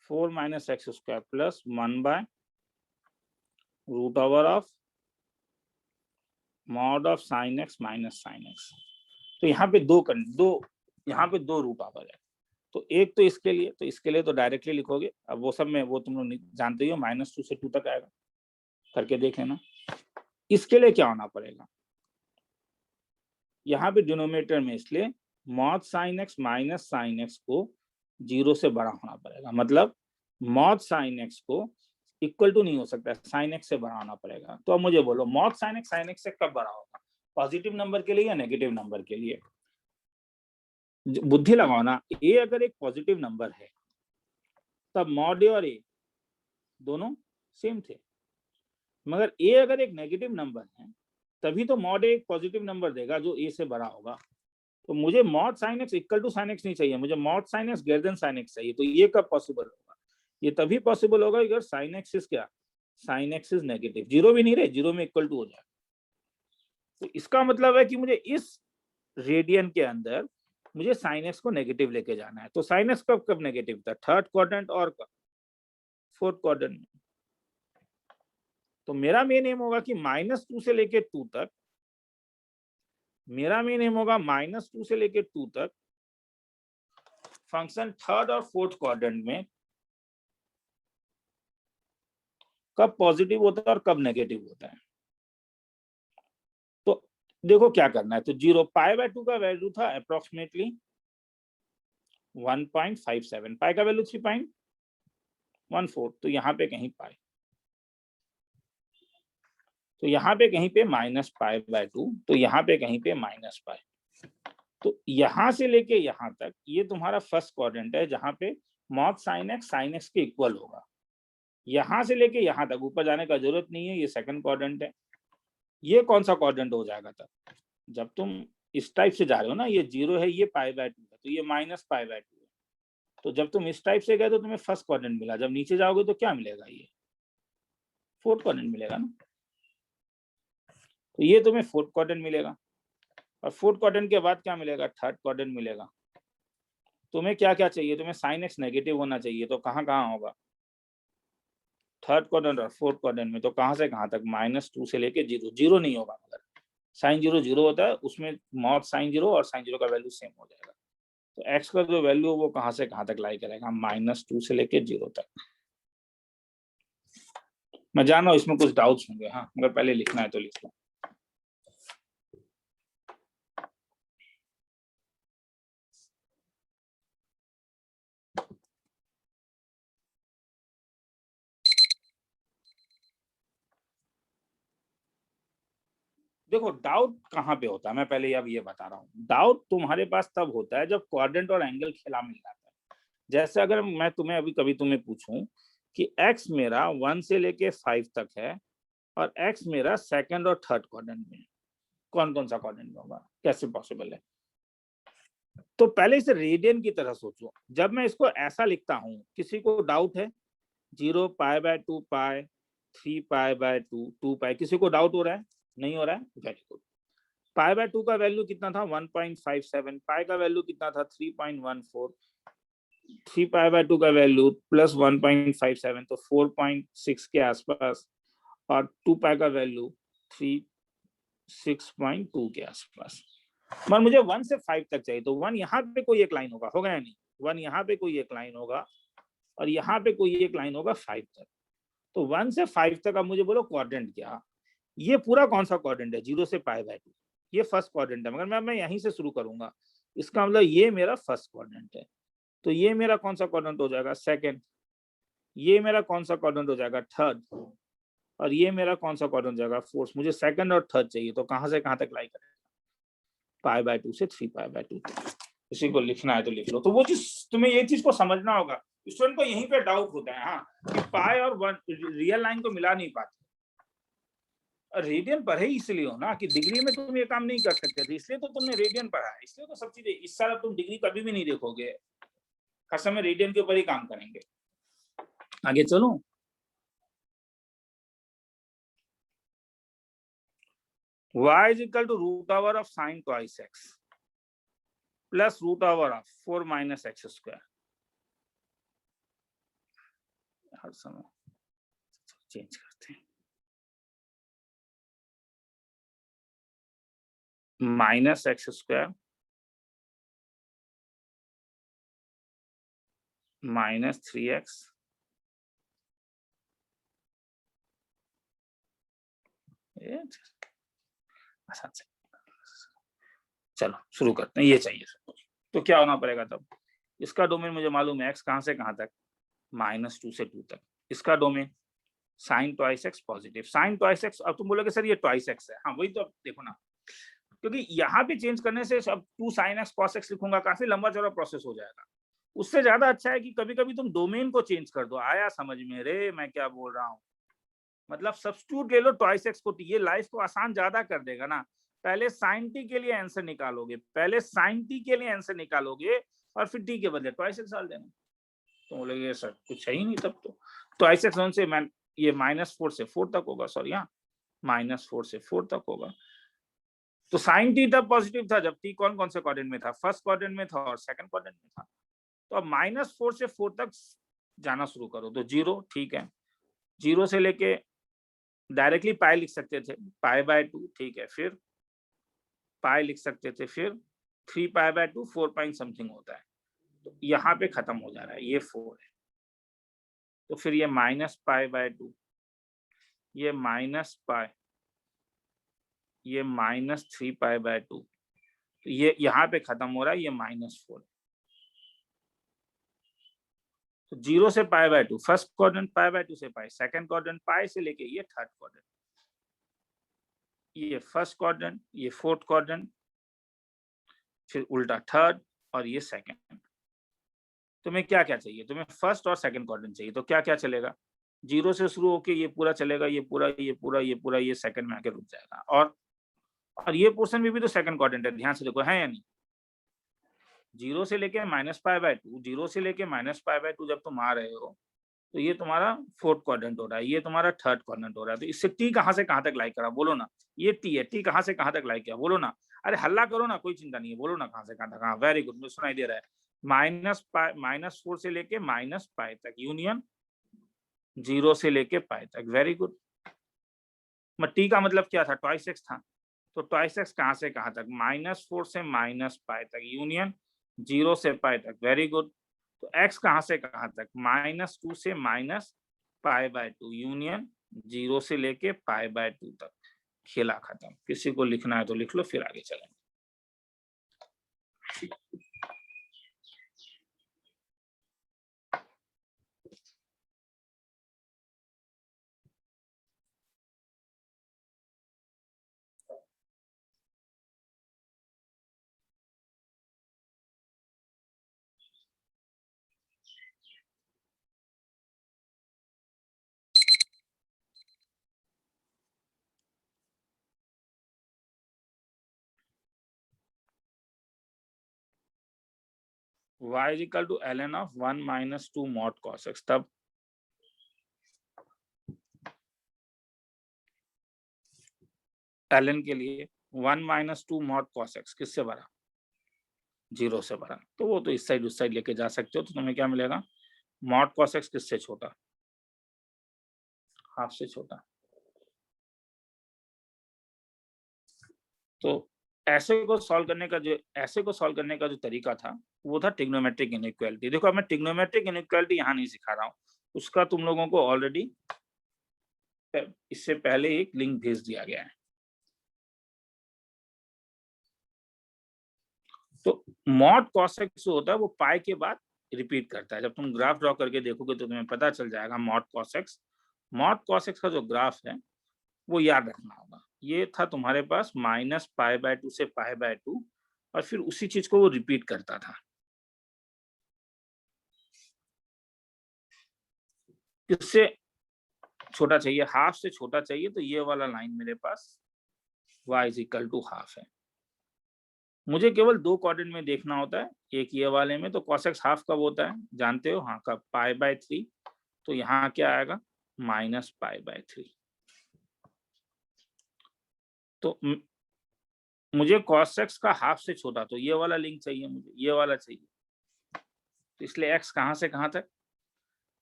4 minus x square plus 1 by root over of mod of sine x minus sine x. तो यहाँ पे यहाँ पे दो रूट ओवर है। तो एक तो इसके लिए, तो डायरेक्टली लिखोगे। अब वो सब में वो तुम लोग जानते ही हो, -2 से 2 तक आएगा, करके देख लेना। इसके लिए क्या होना पड़ेगा, यहाँ पे डिनोमिनेटर में इसलिए mod sine x minus sine x को 0 से बड़ा होना पड़ेगा। मतलब मॉड साइन एक्स को इक्वल टू नहीं हो सकता, साइन एक्स से बड़ा होना पड़ेगा। तो अब मुझे बोलो मॉड साइन एक्स से कब बड़ा होगा, पॉजिटिव नंबर के लिए या नेगेटिव नंबर के लिए? बुद्धि लगाओ ना। ए अगर एक पॉजिटिव नंबर है तब मॉड ए और ए दोनों सेम थे, मगर ए अगर एक नेगेटिव नंबर है तभी तो मॉड ए एक पॉजिटिव नंबर देगा जो ए से बड़ा होगा। तो मुझे mod sine x equal to sine x नहीं चाहिए, मुझे mod sine x greater than sine x चाहिए। तो ये कब पॉसिबल होगा, ये तभी पॉसिबल होगा अगर साइन एक्स इज क्या, साइन एक्स इज नेगेटिव। 0 भी नहीं रहे, 0 में इक्वल टू हो जाए। तो इसका मतलब है कि मुझे इस रेडियन के अंदर मुझे साइन एक्स को नेगेटिव लेके जाना है। तो साइन एक्स कब कब नेगेटिव था, थर्ड क्वाड्रेंट और फोर्थ क्वाड्रेंट में। तो मेरा मेन एम होगा कि -2 से लेके 2 तक, मेरा मेन एम होगा -2 से लेके 2 तक फंक्शन थर्ड और फोर्थ क्वाड्रेंट में कब पॉजिटिव होता है और कब नेगेटिव होता है। तो देखो क्या करना है। तो 0 π/2 का वैल्यू था अप्रोक्सीमेटली 1.57, पाई का वैल्यू 3.14। तो यहाँ पे कहीं पाई, तो यहाँ पे कहीं पे -π/2, तो यहाँ पे कहीं पे -π। तो यहाँ से लेके यहाँ तक ये तुम्हारा फर्स्ट क्वाड्रेंट है जहाँ पे मॉड साइन एक्स के इक्वल होगा। यहाँ से लेके यहाँ तक ऊपर जाने का जरूरत नहीं है, ये सेकंड क्वाड्रेंट है। ये कौन सा क्वाड्रेंट हो जाएगा तब, जब तुम इस टाइप से जा रहे हो ना, ये 0 है, ये π/2 है, तो ये -π/2 है। तो जब तुम इस टाइप से गए तो तुम्हें फर्स्ट क्वाड्रेंट मिला, जब नीचे जाओगे तो क्या मिलेगा, ये फोर्थ क्वाड्रेंट मिलेगा ना। तो ये तुम्हें फोर्थ क्वाड्रेंट मिलेगा, और फोर्थ क्वाड्रेंट के बाद क्या मिलेगा, थर्ड क्वाड्रेंट मिलेगा। तुम्हें क्या क्या चाहिए, तुम्हें साइन एक्स नेगेटिव होना चाहिए। तो कहाँ कहाँ होगा, थर्ड क्वाड्रेंट और फोर्थ क्वाड्रेंट में। तो कहाँ से कहाँ तक, -2 से लेके 0, 0 नहीं होगा, मगर साइन 0 0 होता है उसमें, मॉड साइन 0 और साइन 0 का वैल्यू सेम हो जाएगा। तो एक्स का जो वैल्यू वो कहाँ से कहाँ तक लाई करेगा, -2 से लेके 0 तक। मैं जान रहा हूँ इसमें कुछ डाउट्स होंगे, हाँ, मगर पहले लिखना है तो लिख लो। देखो डाउट कहाँ पे होता है, मैं पहले अब ये बता रहा हूँ। डाउट तुम्हारे पास तब होता है जब क्वाड्रेंट और एंगल खिला मिल जाता है। जैसे अगर मैं तुम्हें अभी कभी तुम्हें पूछूं कि x मेरा 1 से लेके 5 तक है और x मेरा सेकंड और थर्ड क्वाड्रेंट में, कौन कौन सा क्वाड्रेंट में होगा, कैसे पॉसिबल है। तो पहले इसे रेडियन की तरह सोचो। जब मैं इसको ऐसा लिखता हूँ, किसी को डाउट है, 0 π/2 पाई, 3 π/2 2 पाई, किसी को डाउट हो रहा है, नहीं हो रहा है, वेरी गुड। π/2 का वैल्यू कितना था, 1.57, पाई का वैल्यू कितना था, 3.14, 3 π/2 का वैल्यू प्लस 1.57 तो 4.6 के आसपास, और 2 पाई का वैल्यू 6.2 के आसपास। मगर मुझे 1 से 5 तक चाहिए, तो 1 यहाँ पे कोई एक लाइन होगा या नहीं, 1 यहाँ पे कोई एक लाइन होगा और यहाँ पे कोई एक लाइन होगा 5 तक। तो 1 से 5 तक अब मुझे बोलो क्वाड्रेंट क्या, ये पूरा कौन सा क्वाड्रेंट है, 0 से π/2, ये फर्स्ट क्वाड्रेंट है। मगर मैं यहीं से शुरू करूंगा, इसका मतलब ये मेरा फर्स्ट क्वाड्रेंट है। तो ये मेरा कौन सा क्वाड्रेंट हो जाएगा, सेकंड। ये मेरा कौन सा क्वाड्रेंट हो जाएगा, थर्ड। और ये मेरा कौन सा क्वाड्रेंट हो जाएगा, फोर्थ। मुझे सेकंड और थर्ड चाहिए, तो कहां से कहां तक लाई करेगा, π/2 से 3 π/2 तक। इसी को लिखना है तो लिख लो। तो वो चीज तुम्हें ये चीज को समझना होगा। स्टूडेंट को यहीं पे डाउट होता है, हाँ, कि पाई और 1 रियल लाइन को मिला नहीं पाते। रेडियन पढ़े इसलिए हो ना कि डिग्री में तुम ये काम नहीं कर सकते थे, इसलिए तो तुमने रेडियन पढ़ा है। इसलिए तो सब चीजें इस साल तुम डिग्री कभी भी नहीं देखोगे, हर समय रेडियन के ऊपर ही काम करेंगे। आगे चलो। y is equal to root over of sin twice x plus root over of 4 minus x square. हर समय चेंज करते हैं, minus x square minus 3x आसान से। चलो शुरू करते हैं, ये चाहिए तो क्या होना पड़ेगा तब, इसका डोमेन मुझे मालूम है x कहां से कहां तक, -2 से 2 तक, इसका domain sin twice x positive, sin twice x. अब तुम बोलोगे सर ये ट्वाइस एक्स है, हाँ वही तो, अब देखो ना, क्योंकि यहाँ पे चेंज करने से अब 2 sin x cos x लिखूंगा, काफी लंबा चौड़ा प्रोसेस हो जाएगा। उससे ज्यादा अच्छा है कि कभी कभी तुम डोमेन को चेंज कर दो। आया समझ में रे मैं क्या बोल रहा हूँ, मतलब सब्स्टिट्यूट ले लो ट्वाइस एक्स को, ये लाइफ को आसान ज्यादा कर देगा ना। पहले साइन टी के लिए आंसर निकालोगे, पहले साइन टी के लिए आंसर निकालोगे और फिर टी के बदले ट्वाइस एक्स डाल देना, तो बोलेगे सर कुछ है ही नहीं तब तो। ट्वाइस एक्स से मैं ये -4 से 4 तक होगा, सॉरी हाँ -4 से 4 तक होगा। तो साइन टी तब पॉजिटिव था जब टी कौन कौन से क्वाड्रेंट में था, फर्स्ट क्वाड्रेंट में था और सेकंड क्वाड्रेंट में था। तो अब -4 से 4 तक जाना शुरू करो, तो 0 ठीक है, 0 से लेके डायरेक्टली पाई लिख सकते थे, π/2 ठीक है, फिर पाई लिख सकते थे, फिर 3π/2 4 पॉइंट समथिंग होता है, तो यहाँ पे खत्म हो जा रहा है, ये 4 है, तो फिर ये -π/2, ये -π, ये -3π/2, तो ये यहाँ पे खत्म हो रहा है, ये -4, तो 0 से π/2 फर्स्ट क्वाड्रेंट, π/2 से पाई सेकंड क्वाड्रेंट, पाई से लेके ये थर्ड क्वाड्रेंट, ये फर्स्ट क्वाड्रेंट, ये फोर्थ क्वाड्रेंट, फिर उल्टा थर्ड और ये सेकंड। तुम्हें क्या क्या चाहिए, तुम्हें फर्स्ट और सेकंड क्वाड्रेंट चाहिए, तो क्या क्या चलेगा, 0 से शुरू होके ये पूरा चलेगा, ये पूरा ये पूरा ये पूरा, ये सेकंड में आके रुक जाएगा, और ये पोर्शन में भी तो सेकंड क्वाड्रेंट है, ध्यान से देखो है या नहीं। 0 से लेके -π/2, 0 से लेके -π/2 जब तुम आ रहे हो तो ये तुम्हारा फोर्थ क्वाड्रेंट हो रहा है, ये तुम्हारा थर्ड क्वाड्रेंट हो रहा है, तो इससे टी कहां से कहां तक लाइक करा, बोलो ना, ये टी है, टी कहां से कहां तक लाइक किया, बोलो ना, अरे हल्ला करो ना, कोई चिंता नहीं है, बोलो ना कहां से कहां तक। हाँ वेरी गुड, मुझे सुनाई दे रहा है, -4 से लेके -π तक, यूनियन 0 से लेके पाई तक, वेरी गुड। टी का मतलब क्या था, ट्वाइस एक्स था, तो ट्वाइस एक्स कहां से कहां तक, -4 से -π तक, यूनियन 0 से पाई तक, वेरी गुड। तो x कहां से कहां तक, -2 से -π/2, यूनियन 0 से लेके π/2 तक, खेला खत्म। किसी को लिखना है तो लिख लो, फिर आगे चलेंगे। y is equal to ln of 1 minus 2 mod cos x, तब ln के लिए 1 minus 2 mod cos x किससे बड़ा, 0 से बड़ा, तो वो तो इस साइड उस साइड लेके जा सकते हो, तो तुम्हें क्या मिलेगा, mod cos x किससे छोटा, हाफ से छोटा। तो ऐसे को सॉल्व करने का जो तरीका था वो था ट्रिग्नोमेट्रिक इनइक्वालिटी। देखो अब मैं ट्रिग्नोमेट्रिक इनइक्वालिटी यहाँ नहीं सिखा रहा हूँ, उसका तुम लोगों को ऑलरेडी इससे पहले एक लिंक भेज दिया गया है। तो मॉड कॉस एक्स जो होता है वो पाई के बाद रिपीट करता है, जब तुम ग्राफ ड्रॉ करके देखोगे तो तुम्हें पता चल जाएगा। मॉड कॉस एक्स का जो ग्राफ है वो याद रखना होगा, ये था तुम्हारे पास -π/2 से π/2 और फिर उसी चीज को वो रिपीट करता था। किससे छोटा चाहिए, हाफ से छोटा चाहिए, तो ये वाला लाइन मेरे पास y is equal to half है। मुझे केवल 2 क्वाड्रेंट में देखना होता है, एक ये वाले में, तो cos x हाफ कब होता है जानते हो, हाँ कब, π/3, तो यहाँ क्या आएगा -π/3। तो मुझे cos x का हाफ से छोटा, तो ये वाला लिंक चाहिए, मुझे ये वाला चाहिए। तो इसलिए x कहां से कहां तक,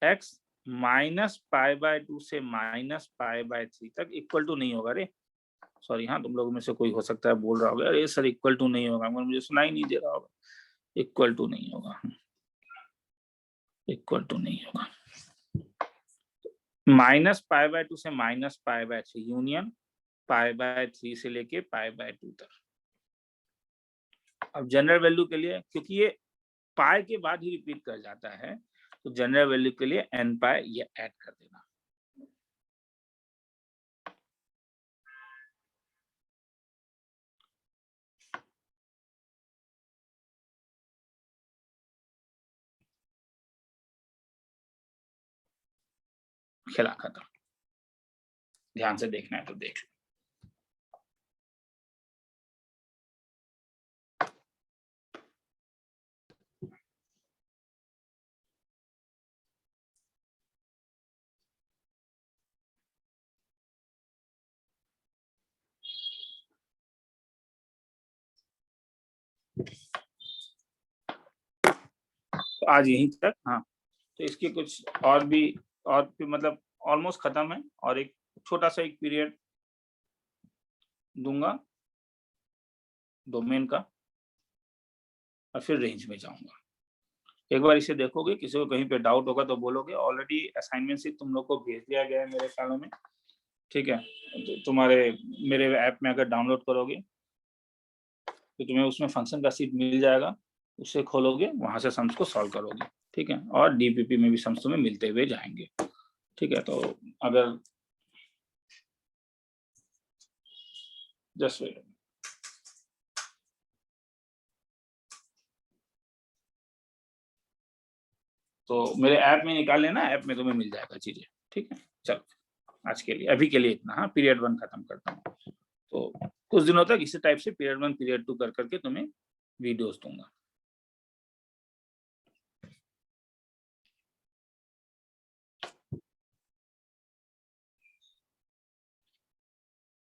x -π/2 से -π/3 तक इक्वल टू नहीं होगा रे, सॉरी हाँ, तुम लोगों में से कोई हो सकता है बोल रहा होगा अरे सर इक्वल टू नहीं होगा, मगर मुझे सुनाई नहीं दे रहा होगा, इक्वल टू नहीं होगा, इक्वल टू नहीं होगा। -π/2 से -π/3 यूनियन π/3 से लेके π/2 तक। अब जनरल वैल्यू के लिए, क्योंकि ये पाई के बाद ही रिपीट कर जाता है, तो जनरल वैल्यू के लिए n π ये ऐड कर देना। खेला खत्म। ध्यान से देखना है तो देख लो। तो आज यहीं तक। हाँ, तो इसके कुछ और भी मतलब ऑलमोस्ट खत्म है, और एक छोटा सा एक पीरियड दूंगा डोमेन का, और फिर रेंज में जाऊंगा। एक बार इसे देखोगे, किसी को कहीं पे डाउट होगा तो बोलोगे। ऑलरेडी असाइनमेंट शीट तुम लोग को भेज दिया गया है मेरे ख्यालों में, ठीक है। तो तुम्हारे मेरे ऐप में अगर डाउनलोड करोगे तो तुम्हें उसमें फंक्शन का शीट मिल जाएगा, उसे खोलोगे, वहां से सम्स को सॉल्व करोगे, ठीक है। और डीपीपी में भी सम्स तुम्हें मिलते हुए जाएंगे, ठीक है। तो अगर जस्ट वेट, तो मेरे ऐप में निकाल लेना, ऐप में तुम्हें मिल जाएगा चीजें, ठीक है। चलो आज के लिए, अभी के लिए इतना। हाँ, पीरियड 1 खत्म करता हूँ, तो कुछ दिनों तक इसी टाइप से पीरियड 1 पीरियड 2 कर करके तुम्हें वीडियोस दूंगा।